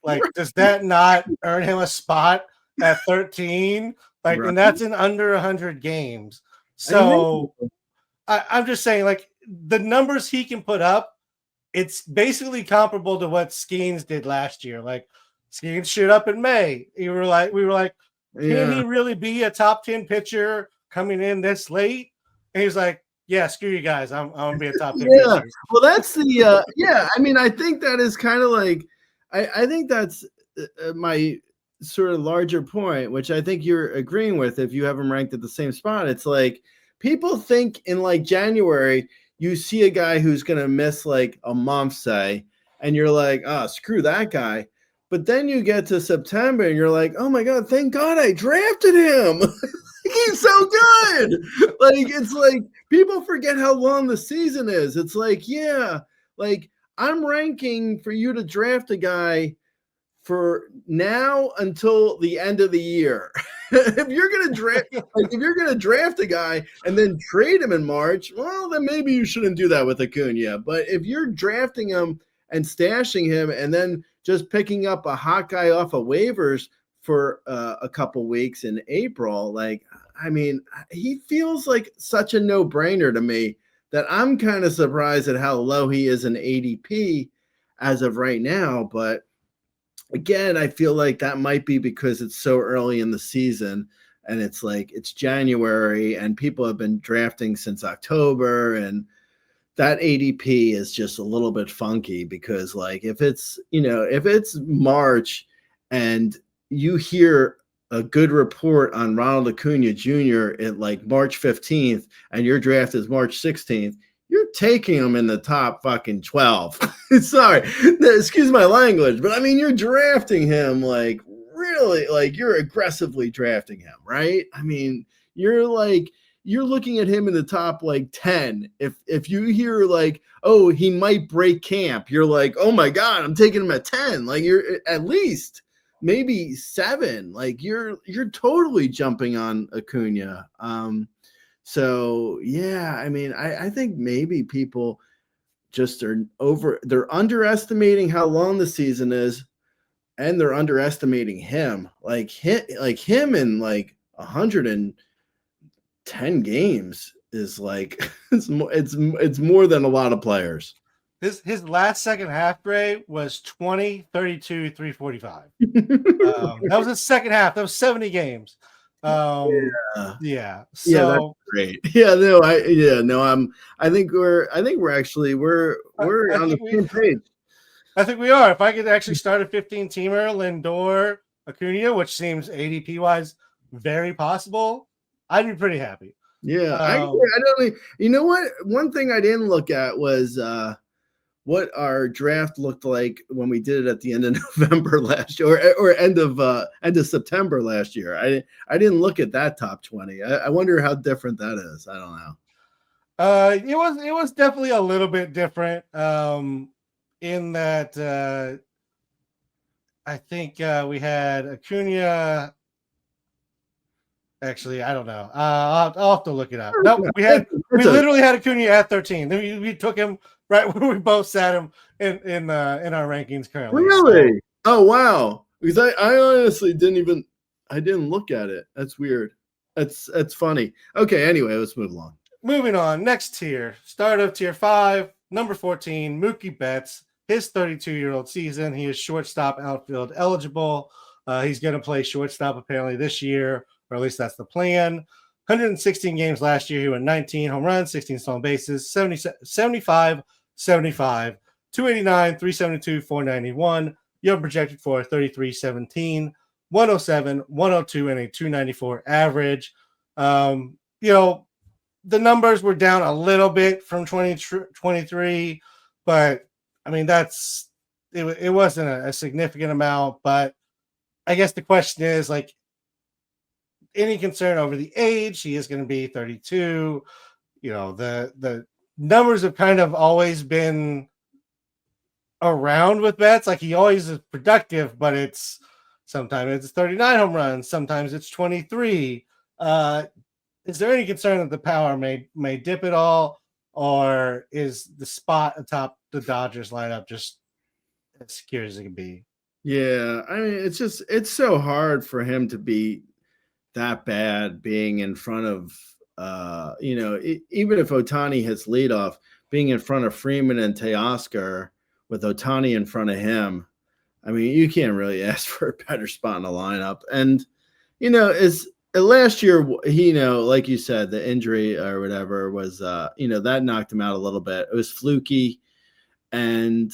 Like, does that not earn him a spot at 13? Like, right. And that's in under 100 games. So I'm just saying, like, the numbers he can put up, it's basically comparable to what Skeens did last year. Like, Skeens showed up in May. We were like, can he really be a top 10 pitcher coming in this late? And he's like, yeah, screw you guys. I'm gonna be a top 10 pitcher. Well, that's the I mean, I think that is kind of like I think that's my sort of larger point, which I think you're agreeing with if you have them ranked at the same spot. It's like people think in like January, you see a guy who's gonna miss like a month, say, and you're like, oh, screw that guy. But then you get to September and you're like, oh my God, thank God I drafted him. He's so good. Like, it's like people forget how long the season is. It's like, yeah, like I'm ranking for you to draft a guy for now until the end of the year. If you're gonna draft a guy and then trade him in March, well, then maybe you shouldn't do that with Acuna. But if you're drafting him and stashing him and then just picking up a hot guy off of waivers for a couple weeks in April. Like, I mean, he feels like such a no-brainer to me that I'm kind of surprised at how low he is in ADP as of right now. But again, I feel like that might be because it's so early in the season and it's like it's January and people have been drafting since October, and that ADP is just a little bit funky because like if it's March and you hear a good report on Ronald Acuna Jr. at like March 15th and your draft is March 16th, you're taking him in the top fucking 12. Sorry, excuse my language, but I mean, you're drafting him like really, like you're aggressively drafting him, right? I mean, you're looking at him in the top like 10. If you hear like, oh, he might break camp, you're like, oh my God, I'm taking him at 10. Like you're at least maybe 7. Like you're totally jumping on Acuna. So yeah, I mean, I think maybe people just they're underestimating how long the season is, and they're underestimating him. Like him in like 110 games is like it's more than a lot of players. His last second half grade was 20, 32, 345. That was his second half. That was 70 games. Yeah. So yeah, that's great. Yeah, no, I think we're on the same page. I think we are. If I could actually start a 15-teamer, Lindor, Acuna, which seems ADP wise very possible, I'd be pretty happy. Yeah, I don't. You know what? One thing I didn't look at was what our draft looked like when we did it at the end of November last year, or end of September last year. I didn't look at that top 20. I wonder how different that is. I don't know. It was definitely a little bit different. In that I think we had Acuna. Actually, I don't know. I'll have to look it up. No, we literally had Acuna at 13. Then we took him right where we both sat him in our rankings currently. Really? So. Oh wow! Because I honestly didn't look at it. That's weird. That's funny. Okay. Anyway, let's move along. Moving on. Next tier. Start of tier 5. Number 14. Mookie Betts. His 32-year-old season. He is shortstop outfield eligible. He's going to play shortstop apparently this year, or at least that's the plan. 116 games last year. He went 19 home runs, 16 stolen bases, 75, 289, 372, 491. You're projected for 33, 17, 107, 102, and a 294 average. The numbers were down a little bit from 2023, but I mean, it wasn't a significant amount, but I guess the question is like any concern over the age. He is going to be 32. The numbers have kind of always been around with Betts. Like he always is productive, but it's sometimes it's 39 home runs. Sometimes it's 23. Is there any concern that the power may dip at all? Or is the spot atop the Dodgers lineup just as secure as it can be? Yeah, I mean, it's so hard for him to be that bad being in front of, even if Ohtani hits leadoff, being in front of Freeman and Teoscar with Ohtani in front of him. I mean, you can't really ask for a better spot in the lineup. And, last year, like you said, the injury or whatever was, that knocked him out a little bit. It was fluky. And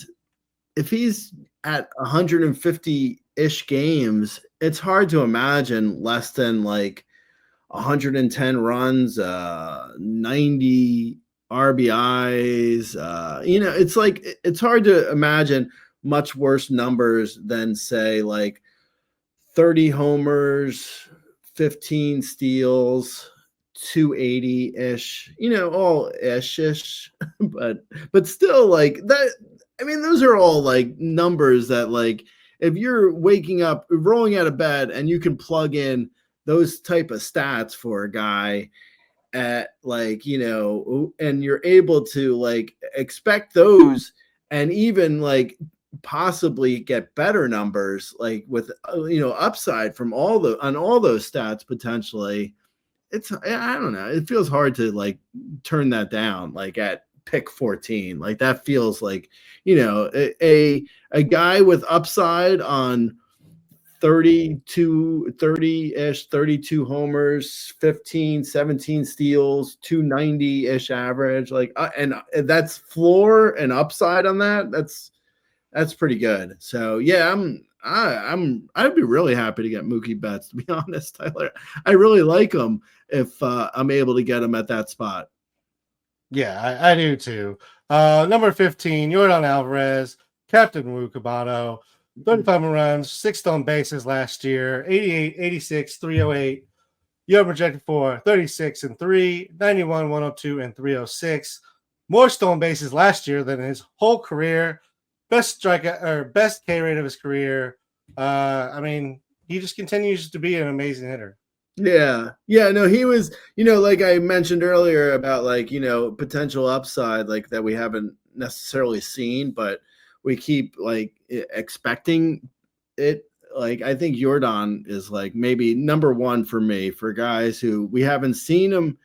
if he's at 150-ish games, it's hard to imagine less than like 110 runs, 90 RBIs. It's like it's hard to imagine much worse numbers than say like 30 homers, 15 steals, 280-ish, all ish, but still like that. I mean, those are all like numbers that like if you're waking up, rolling out of bed, and you can plug in those type of stats for a guy at like, and you're able to like expect those and even like possibly get better numbers, like with upside from all those stats potentially. I don't know. It feels hard to like turn that down, like at pick 14. Like that feels like, a guy with upside on 30-ish, 32 homers, 15, 17 steals, 290-ish average. Like, and that's floor and upside on that. That's pretty good. So yeah, I'd be really happy to get Mookie Betts, to be honest, Tyler. I really like him if I'm able to get him at that spot. Yeah, I do too. Number 15, Yordan Alvarez, Captain Wu Cabano, 35 runs, 6 stolen bases last year, 88, 86, 308. You have projected for 36 and 3, 91, 102, and 306. More stolen bases last year than his whole career. Best strikeout or best K rate of his career. I mean, he just continues to be an amazing hitter. Yeah. No, he was, like I mentioned earlier about like, potential upside, like that we haven't necessarily seen, but we keep like expecting it. Like, I think Yordan is like maybe number one for me for guys who we haven't seen him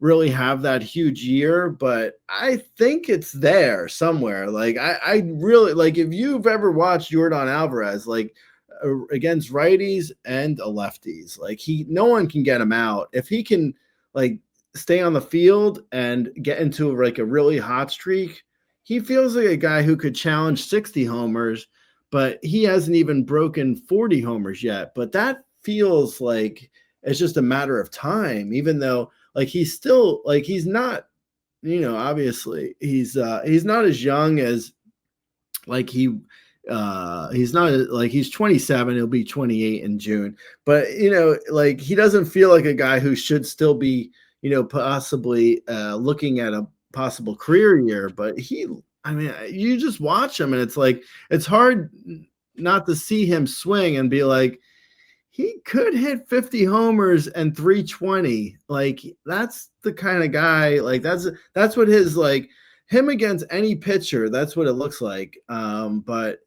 really have that huge year, but I think it's there somewhere. Like, I really like, if you've ever watched Yordan Alvarez, like, against righties and lefties, like no one can get him out. If he can like stay on the field and get into like a really hot streak, he feels like a guy who could challenge 60 homers, but he hasn't even broken 40 homers yet. But that feels like it's just a matter of time, even though like he's still like, he's not, obviously he's not as young as like he's not like, he's 27, he'll be 28 in June, but like he doesn't feel like a guy who should still be, possibly looking at a possible career year. But you just watch him and it's like, it's hard not to see him swing and be like, he could hit 50 homers and 320. Like, that's the kind of guy, like that's what his, like, him against any pitcher, that's what it looks like. But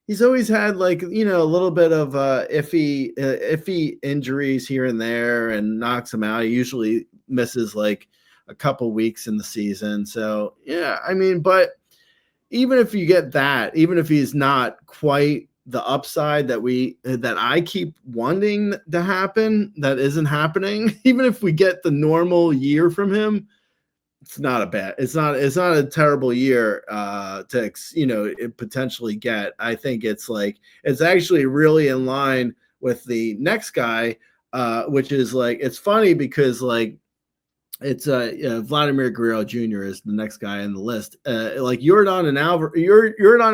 he's always had like, a little bit of iffy injuries here and there and knocks him out. He usually misses like a couple weeks in the season. So yeah, I mean, but even if you get that, even if he's not quite the upside that I keep wanting to happen, that isn't happening, even if we get the normal year from him, it's not a terrible year to potentially get. I think it's actually really in line with the next guy, which is like, it's funny because like it's Vladimir Guerrero Jr. is the next guy on the list. Like Yordan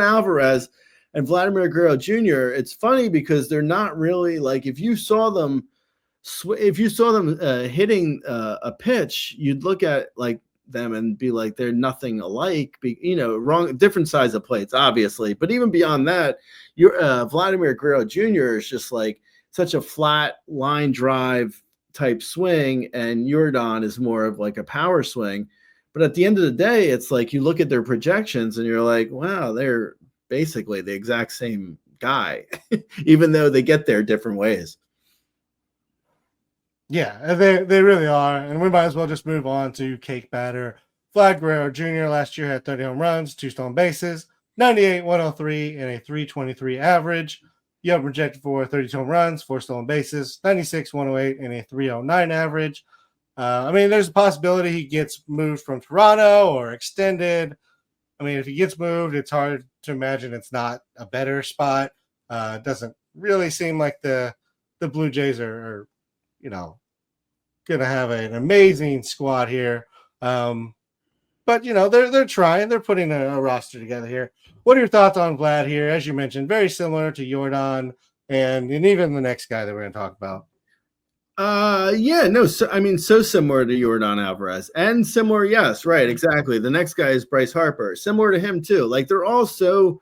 Alvarez and Vladimir Guerrero Jr. It's funny because they're not really like, if you saw them hitting a pitch, you'd look at like them and be like, they're nothing alike, different size of plates, obviously. But even beyond that, Vladimir Guerrero Jr. is just like such a flat line drive type swing, and Yordan is more of like a power swing. But at the end of the day, it's like you look at their projections and you're like, wow, they're basically the exact same guy, even though they get there different ways. Yeah, they really are. And we might as well just move on to cake batter. Vlad Guerrero Jr. last year had 30 home runs, 2 stolen bases, 98, 103, and a 323 average. You have projected for 32 home runs, 4 stolen bases, 96, 108, and a 309 average. I mean, there's a possibility he gets moved from Toronto or extended. I mean, if he gets moved, it's hard to imagine it's not a better spot. It doesn't really seem like the Blue Jays are going to have an amazing squad here. But, they're trying. They're putting a roster together here. What are your thoughts on Vlad here? As you mentioned, very similar to Yordan and even the next guy that we're going to talk about. So similar to Yordan Alvarez and similar. Yes, right. Exactly. The next guy is Bryce Harper, similar to him too. Like they're all so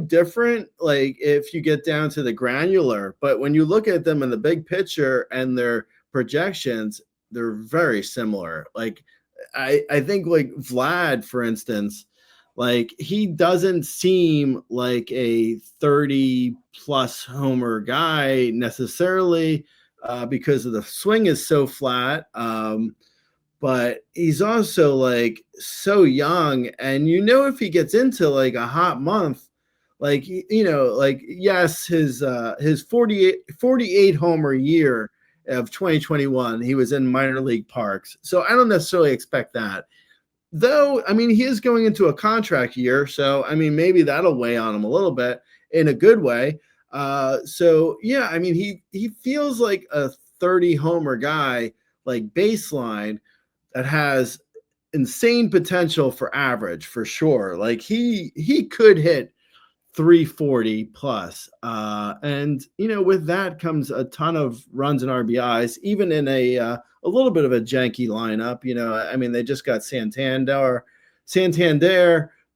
different. Like if you get down to the granular, but when you look at them in the big picture and their projections, they're very similar. Like I think like Vlad, for instance, Like, he doesn't seem like a 30 plus homer guy necessarily, because of the swing is so flat. But he's also like so young, and if he gets into like a hot month, like, like, yes, his 48 homer year of 2021, he was in minor league parks, so I don't necessarily expect that. Though, I mean, he is going into a contract year, so I mean, maybe that'll weigh on him a little bit in a good way. So yeah, I mean, he feels like a 30 homer guy, like baseline, that has insane potential for average for sure. Like, he could hit 340 plus. And with that comes a ton of runs and RBIs, even in a little bit of a janky lineup. I mean, they just got Santander,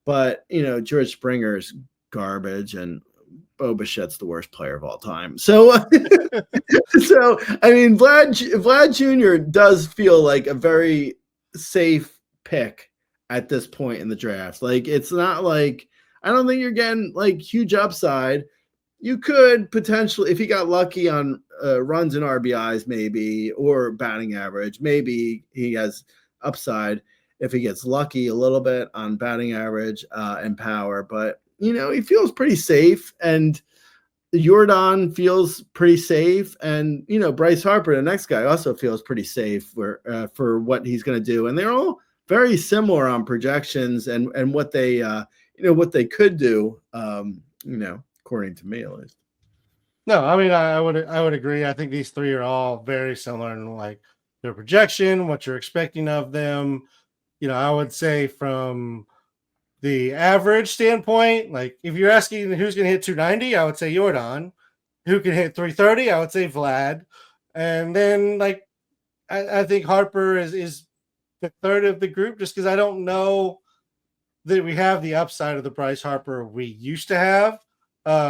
but George Springer's garbage, and Bo Bichette's the worst player of all time. So, so I mean, Vlad Jr. does feel like a very safe pick at this point in the draft. Like, it's not like, I don't think you're getting like huge upside. You could potentially, if he got lucky on runs and RBIs, maybe, or batting average, maybe he has upside if he gets lucky a little bit on batting average and power. But he feels pretty safe, and Jordan feels pretty safe, and Bryce Harper, the next guy, also feels pretty safe for what he's going to do, and they're all very similar on projections and what they what they could do, according to me at least. No, I mean, I would agree. I think these three are all very similar in like their projection, what you're expecting of them. I would say from the average standpoint, like if you're asking who's going to hit 290, I would say Jordan. Who can hit 330? I would say Vlad. And then like I think Harper is the third of the group, just because I don't know that we have the upside of the Bryce Harper we used to have.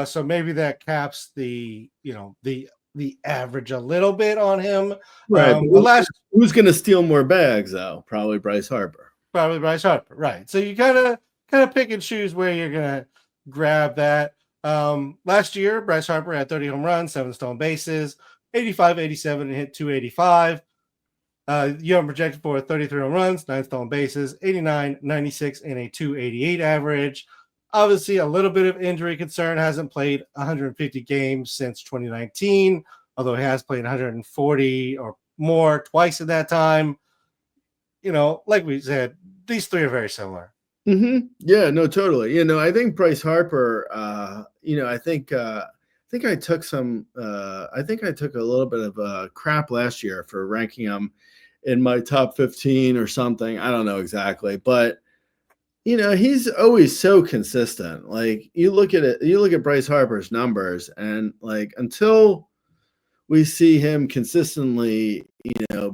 So maybe that caps the average a little bit on him. Right. Who's going to steal more bags though? Probably Bryce Harper. Right. So you kind of pick and choose where you're gonna grab that. Last year, Bryce Harper had 30 home runs, 7 stolen bases, 85, 87, and hit 285. You have projected for 33 home runs, 9 stolen bases, 89, 96, and a 288 average. Obviously, a little bit of injury concern. Hasn't played 150 games since 2019, although he has played 140 or more twice in that time. Like we said, these three are very similar. Mm-hmm. Yeah, no, totally. I think Bryce Harper, I think I took a little bit of crap last year for ranking him in my top 15 or something. I don't know exactly, but he's always so consistent. Like, you look at Bryce Harper's numbers, and like, until we see him consistently,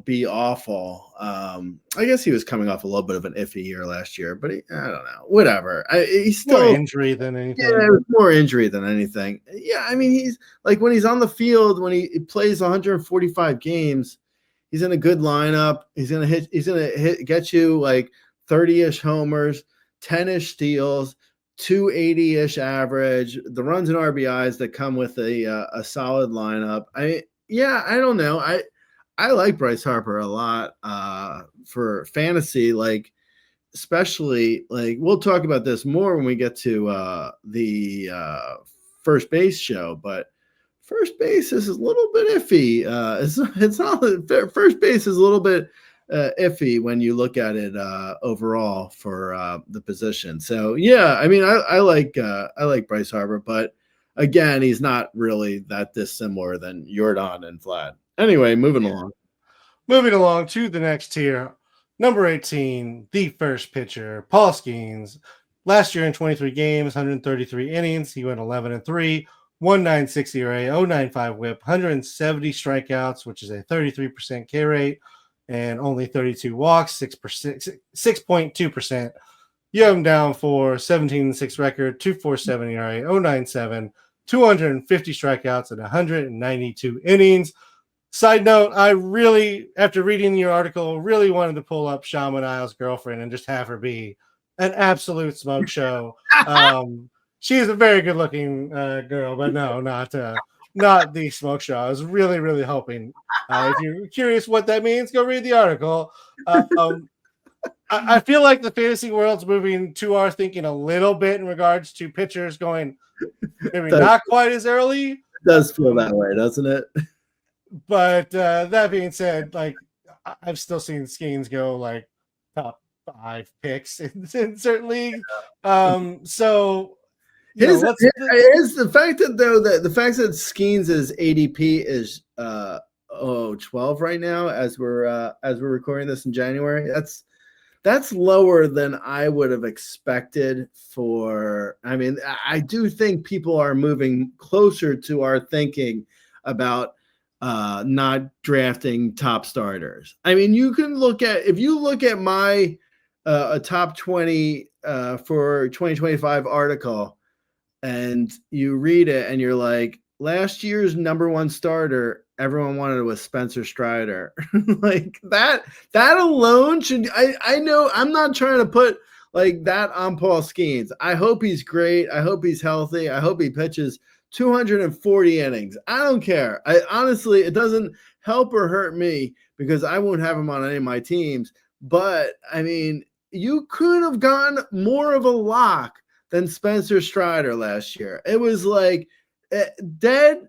be awful. I guess he was coming off a little bit of an iffy year last year, but I don't know, whatever. He's still more injury than anything. Yeah, more injury than anything. Yeah, I mean, he's like, when he's on the field, when he plays 145 games, he's in a good lineup. He's gonna get you like 30-ish homers, 10-ish steals, 280-ish average, the runs and RBIs that come with a solid lineup. I don't know. I like Bryce Harper a lot for fantasy, like, especially, like, we'll talk about this more when we get to the first base show, but first base is a little bit iffy. It's not, first base is a little bit iffy when you look at it overall for the position. So yeah, I mean, I like Bryce Harper, but again, he's not really that dissimilar than Jordan and Vlad. Anyway, moving along. Moving along to the next tier, number 18, the first pitcher, Paul Skeens. Last year in 23 games, 133 innings, he went 11-3, 1.96 ERA, 0.95 WHIP, 170 strikeouts, which is a 33% K rate, and only 32 walks, 6.2%. You have him down for 17-6 record, 2.47 ERA, 0.97, 250 strikeouts, and 192 innings. Side note, I really, after reading your article, really wanted to pull up Shaman Isles' girlfriend and just have her be an absolute smoke show. She is a very good looking girl, but no, not the smoke show. I was really, really hoping. If you're curious what that means, go read the article. I feel like the fantasy world's moving to our thinking a little bit in regards to pitchers going maybe not quite as early. It does feel that way, doesn't it? But that being said, like I've still seen Skeens go like top 5 picks in certain leagues. So Here's the fact that the fact that Skeens' ADP is 12 right now as we're recording this in January. That's lower than I would have expected for. I mean, I do think people are moving closer to our thinking about not drafting top starters. I mean, if you look at my a top 20 for 2025 article and you read it and you're like, last year's number one starter, everyone wanted was Spencer Strider. Like that alone should, I know I'm not trying to put like that on Paul Skeens. I hope he's great. I hope he's healthy. I hope he pitches 240 innings. I don't care. Honestly, it doesn't help or hurt me because I won't have him on any of my teams. But I mean, you could have gotten more of a lock than Spencer Strider last year. It was like dead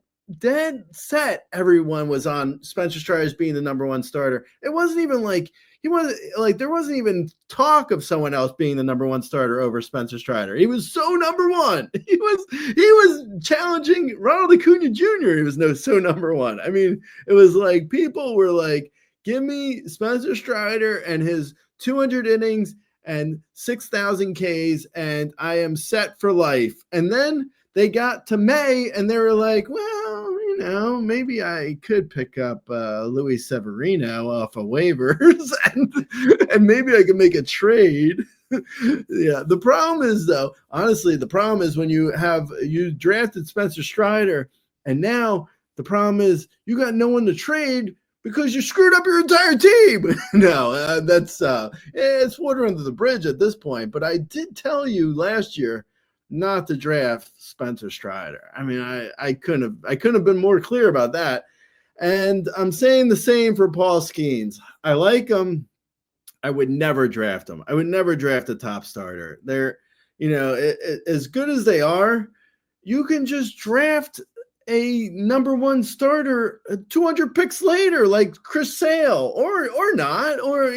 set. Everyone was on Spencer Strider as being the number one starter. It wasn't even like there wasn't even talk of someone else being the number one starter over Spencer Strider. He was so number one. He was challenging Ronald Acuna Jr. He was so number one. I mean, it was like people were like, give me Spencer Strider and his 200 innings and 6,000 Ks, and I am set for life. And then they got to May, and they were like, well, maybe I could pick up Luis Severino off of waivers, and maybe I can make a trade. Yeah, the problem is, though, honestly, the problem is when you drafted Spencer Strider, and now the problem is you got no one to trade because you screwed up your entire team. No, that's it's water under the bridge at this point. But I did tell you last year not to draft Spencer Strider. I mean, I couldn't have been more clear about that. And I'm saying the same for Paul Skeens. I like him. I would never draft him. I would never draft a top starter. They're, as good as they are, you can just draft a number one starter 200 picks later, like Chris Sale, or not, or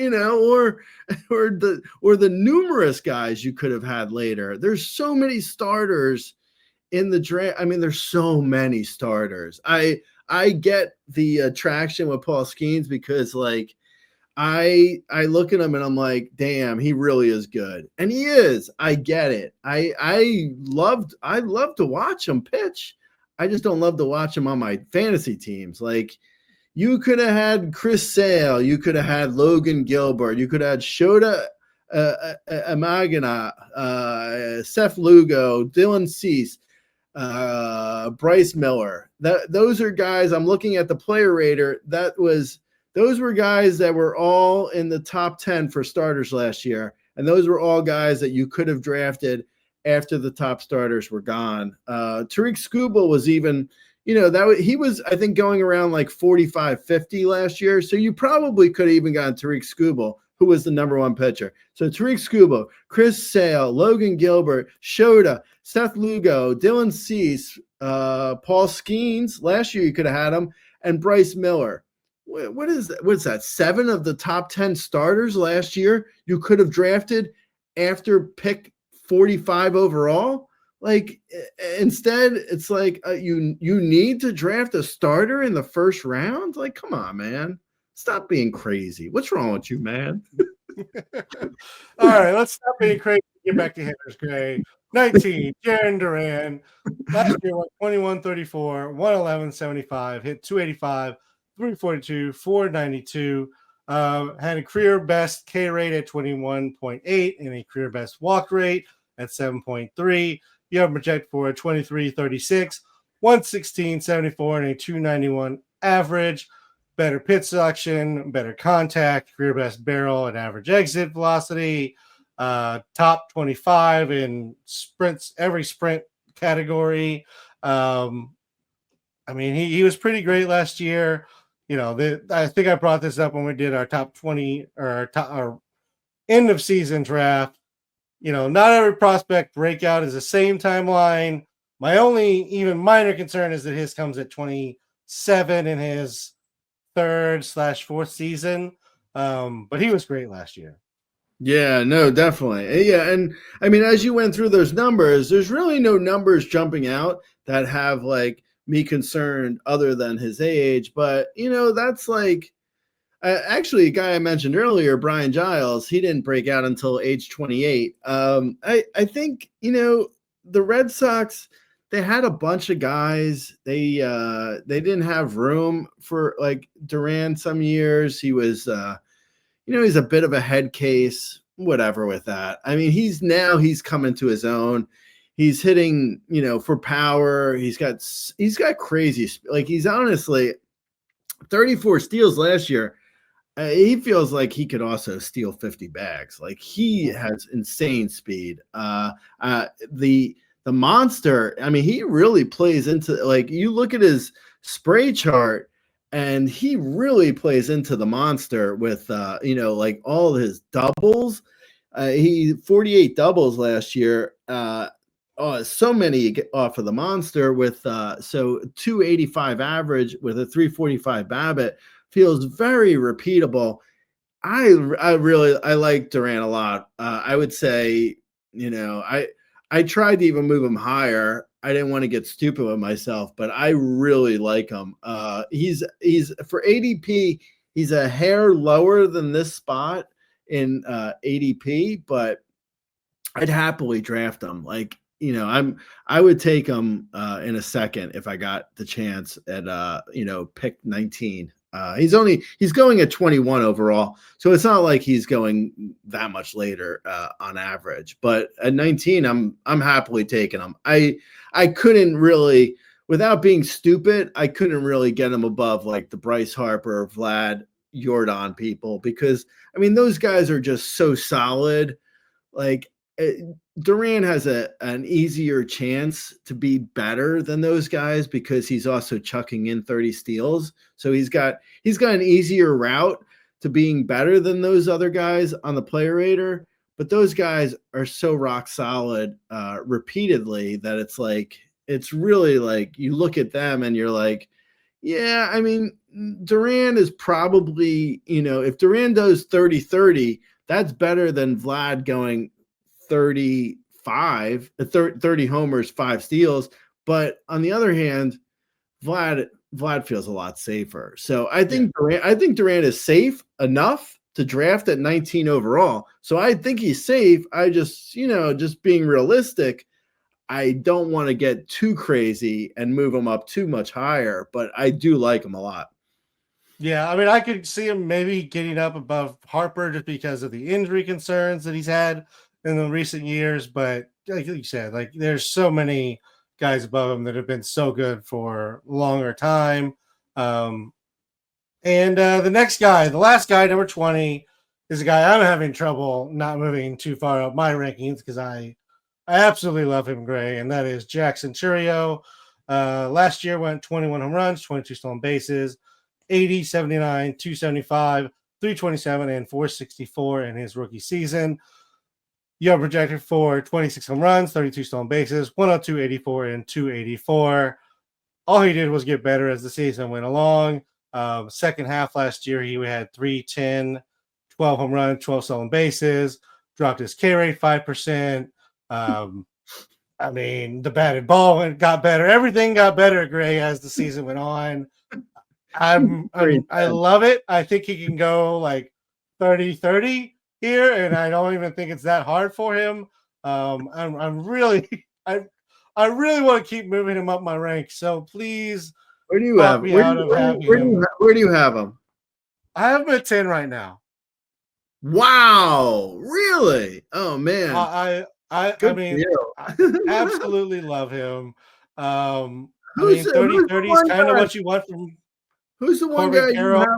the numerous guys you could have had later. There's so many starters in the draft. I mean, there's so many starters. I get the attraction with Paul Skeens because like I look at him and I'm like, damn, he really is good. And he is. I get it. I love to watch him pitch. I just don't love to watch him on my fantasy teams. Like, you could have had Chris Sale, you could have had Logan Gilbert, you could have had Shota Amagana, Seth Lugo, Dylan Cease, Bryce Miller. Those are guys. I'm looking at the player rater. Those were guys that were all in the top 10 for starters last year, and those were all guys that you could have drafted after the top starters were gone. Tariq Skubal was even, he was, I think, going around like 45, 50 last year. So you probably could have even gotten Tariq Skubal, who was the number one pitcher. So Tariq Skubal, Chris Sale, Logan Gilbert, Shota, Seth Lugo, Dylan Cease, Paul Skeens. Last year you could have had him, and Bryce Miller. What is that? What's that? 7 of the top 10 starters last year you could have drafted after pick 45 overall. Like, instead it's like you need to draft a starter in the first round. Like, come on, man, stop being crazy. What's wrong with you, man? All right, let's stop being crazy. Get back to hitters. Gray 19, Jaron Duran. Last year went 21-34, 111-75, hit 285, 342, 492. Had a career best K rate at 21.8 and a career best walk rate at 7.3. You have project for a 23-36, 116-74, and a 291 average. Better pitch selection, better contact, career best barrel and average exit velocity. top 25 in sprints, every sprint category. I mean, he was pretty great last year. I think I brought this up when we did our top 20 or our end of season draft. Not every prospect breakout is the same timeline. My only even minor concern is that his comes at 27 in his third/fourth season. But he was great last year. Yeah, no, definitely. Yeah, and I mean, as you went through those numbers, there's really no numbers jumping out that have like me concerned other than his age. But that's like actually a guy I mentioned earlier, Brian Giles. He didn't break out until age 28. I think the Red Sox, they had a bunch of guys. They didn't have room for like Duran some years. He was he's a bit of a head case, whatever with that. I mean, he's coming to his own. He's hitting, for power. He's got crazy, like he's honestly 34 steals last year. He feels like he could also steal 50 bags. Like he has insane speed. The monster, I mean, he really plays into, like, you look at his spray chart, and he really plays into the monster with, like all his doubles. He 48 doubles last year. So many off of the monster with so 285 average with a 345 BABIP feels very repeatable. I like Duran a lot. I would say, I tried to even move him higher. I didn't want to get stupid with myself, but I really like him. He's for ADP, he's a hair lower than this spot in ADP, but I'd happily draft him. Like, I would take him in a second if I got the chance at pick 19. He's going at 21 overall, so it's not like he's going that much later on average. But at 19, I'm happily taking him. I couldn't really, without being stupid, I couldn't really get him above like the Bryce Harper, Vlad, Jordan people, because I mean those guys are just so solid. Like Duran has an easier chance to be better than those guys because he's also chucking in 30 steals. So he's got an easier route to being better than those other guys on the player rater. But those guys are so rock solid repeatedly that it's really like you look at them and you're like, yeah, I mean, Duran is probably, if Duran does 30-30, that's better than Vlad going 30 homers, 5 steals. But on the other hand, Vlad feels a lot safer. So I think Duran is safe enough to draft at 19 overall. So I think he's safe. I just, just being realistic, I don't want to get too crazy and move him up too much higher, but I do like him a lot. Yeah, I mean, I could see him maybe getting up above Harper just because of the injury concerns that he's had in the recent years. But like you said, like there's so many guys above him that have been so good for a longer time. And the next guy, the last guy, number 20, is a guy I'm having trouble not moving too far up my rankings because I absolutely love him, Gray, and that is Jackson Chourio. Last year went 21 home runs, 22 stolen bases, 80, 79, 275, 327, and 464 in his rookie season. You are projected for 26 home runs, 32 stolen bases, 102, 84, and 284. All he did was get better as the season went along. Second half last year, he had 310, 12 home runs, 12 stolen bases, dropped his K rate 5%. I mean, the batted ball got better. Everything got better, Gray, as the season went on. I love it. I think he can go like 30-30 here, and I don't even think it's that hard for him. I really want to keep moving him up my rank. So please, where do you have him? I have him at 10 right now. Wow, really? Oh man, I absolutely love him. 30-30 is kind of what you want from. Who's the one guy you have?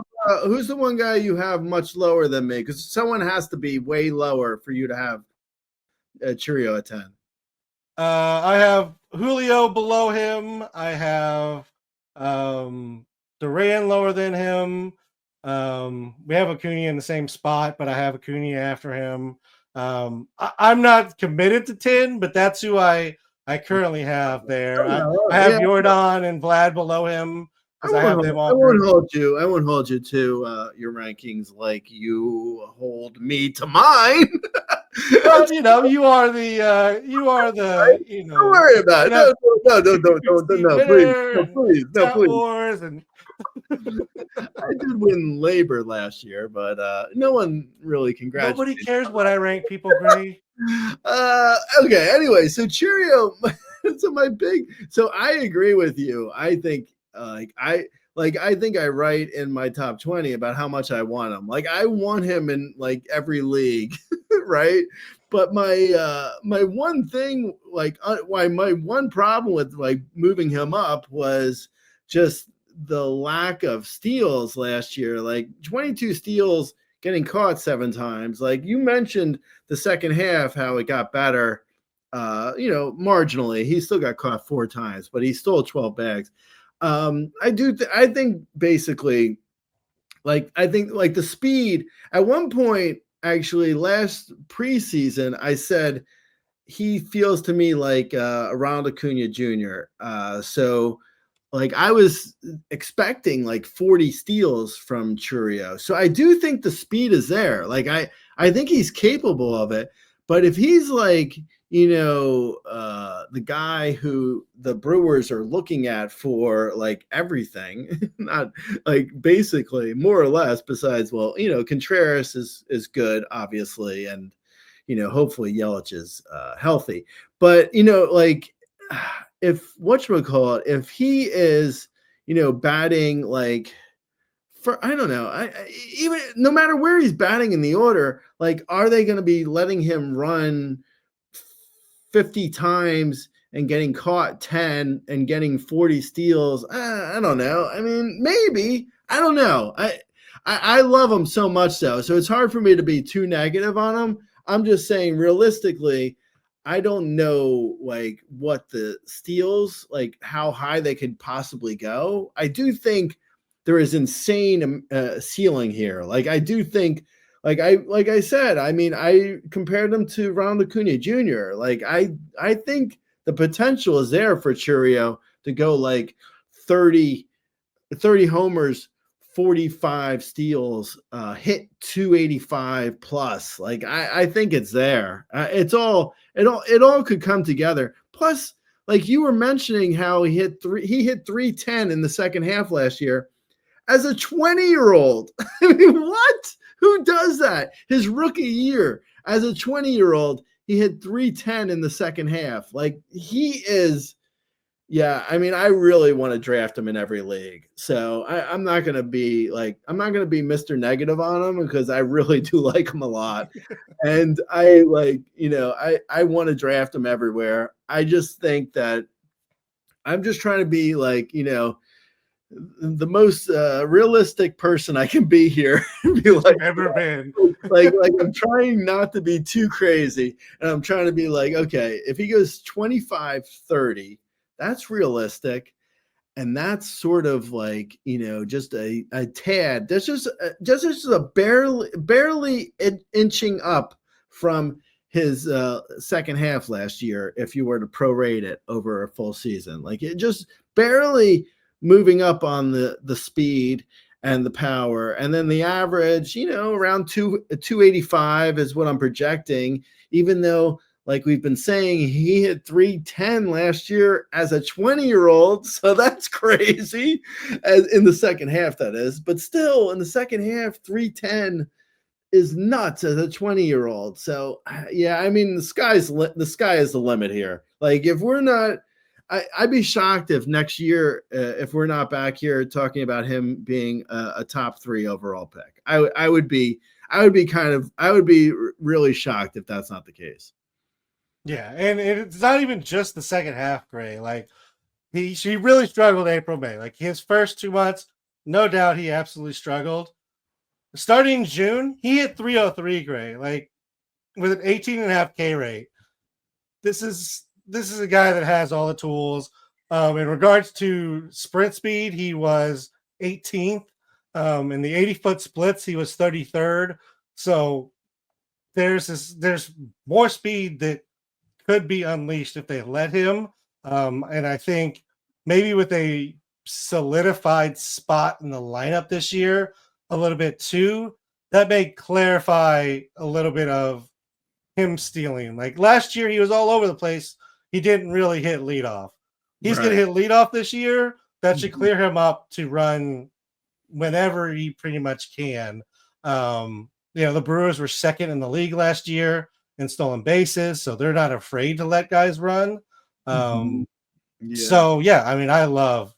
Who's the one guy you have much lower than me? Because someone has to be way lower for you to have Churio at 10? I have Julio below him. I have Duran lower than him. We have Acuna in the same spot, but I have Acuna after him. I'm not committed to 10, but that's who I currently have there. I have Jordan and Vlad below him because I have them all. I won't hold you to your rankings like you hold me to mine. Well, you are the Don't worry about it. No, please. Wars and I did win labor last year, but no one really congratulated. Nobody cares what I rank people, Gray. Okay. Anyway, so Churio. So I agree with you. I think I think I write in my top 20 about how much I want him. Like I want him in like every league, right? But my one thing, my one problem with like moving him up was just the lack of steals last year. Like 22 steals, getting caught 7 times. Like you mentioned the second half, how it got better. Marginally, he still got caught 4 times, but he stole 12 bags. I think basically, I think the speed at one point, actually last preseason, I said he feels to me like around Acuna Jr. So like I was expecting like 40 steals from Churio. So I do think the speed is there. Like I think he's capable of it. But if he's like, the guy who the Brewers are looking at for like everything, not like basically more or less, besides, Contreras is good, obviously. And, hopefully Yelich is healthy. But, if he is, batting like, I don't know, even no matter where he's batting in the order, like, are they going to be letting him run 50 times and getting caught 10 and getting 40 steals? I don't know. I mean, maybe. I don't know. I love him so much, so it's hard for me to be too negative on him. I'm just saying, realistically, I don't know like what the steals, like how high they could possibly go. I do think there is insane ceiling here. Like I do think, like I said, I mean, I compared him to Ronald Acuna Jr. Like I think the potential is there for Churio to go like 30 homers, 45 steals, hit 285 plus. Like I think it's there. It all could come together. Plus, like you were mentioning how he hit 310 in the second half last year as a 20-year-old. I mean, what? Who does that? His rookie year as a 20-year-old, he hit 310 in the second half. Like he is. Yeah, I mean, I really want to draft him in every league. So I'm not going to be Mr. Negative on him because I really do like him a lot. And I want to draft him everywhere. I just think that I'm just trying to be like, the most realistic person I can be here. Be like, ever been. like I'm trying not to be too crazy. And I'm trying to be like, okay, if he goes 25-30, that's realistic. And that's sort of like, just a tad. That's just a barely inching up from his second half last year. If you were to prorate it over a full season, like it just barely moving up on the speed and the power. And then the average, around 285 is what I'm projecting, even though, like we've been saying, he hit 310 last year as a 20-year-old. So that's crazy, as in the second half, that is. But still, in the second half, 310 is nuts as a 20-year-old. So, yeah, I mean, the sky is the limit here. Like, if we're not, I'd be shocked if next year, if we're not back here talking about him being a top 3 overall pick. I would be really shocked if that's not the case. Yeah, and it's not even just the second half, Gray. Like she really struggled April, May. Like his first 2 months, no doubt he absolutely struggled. Starting June, he hit 303, Gray, like with an 18.5 K rate. this is a guy that has all the tools. In regards to sprint speed, he was 18th. In the 80-foot splits, he was 33rd. So there's more speed that could be unleashed if they let him. And I think maybe with a solidified spot in the lineup this year a little bit too, that may clarify a little bit of him stealing. Like last year, he was all over the place. He didn't really hit leadoff. He's going to hit leadoff this year. That should clear him up to run whenever he pretty much can. The Brewers were second in the league last year in stolen bases, so they're not afraid to let guys run. So yeah, I mean, I love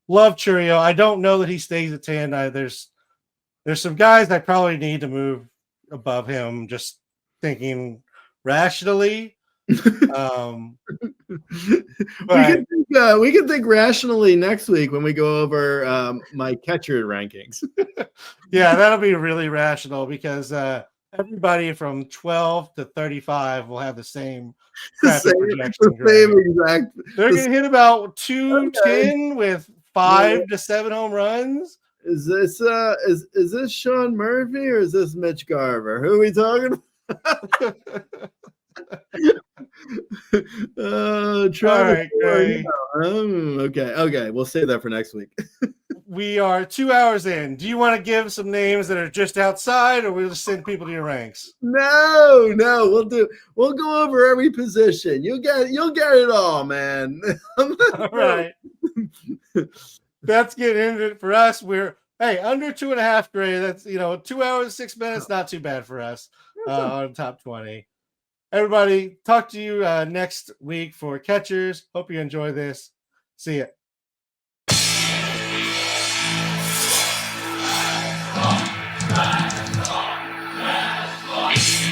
Churio. I don't know that he stays at 10. There's some guys I probably need to move above him, just thinking rationally. We can think rationally next week when we go over my catcher rankings. Yeah, that'll be really rational because everybody from 12 to 35 will have the same projection. Exact. They're going to hit about 210 with 5 to 7 home runs. Is this is this Sean Murphy or is this Mitch Garver? Who are we talking about? All right, great. Okay. We'll save that for next week. We are 2 hours in. Do you want to give some names that are just outside, or we'll just send people to your ranks? No. We'll go over every position. You'll get it all, man. All right. That's getting into it for us. We're under 2.5 grade. That's 2 hours, 6 minutes. Not too bad for us on top 20. Everybody, talk to you next week for catchers. Hope you enjoy this. See ya.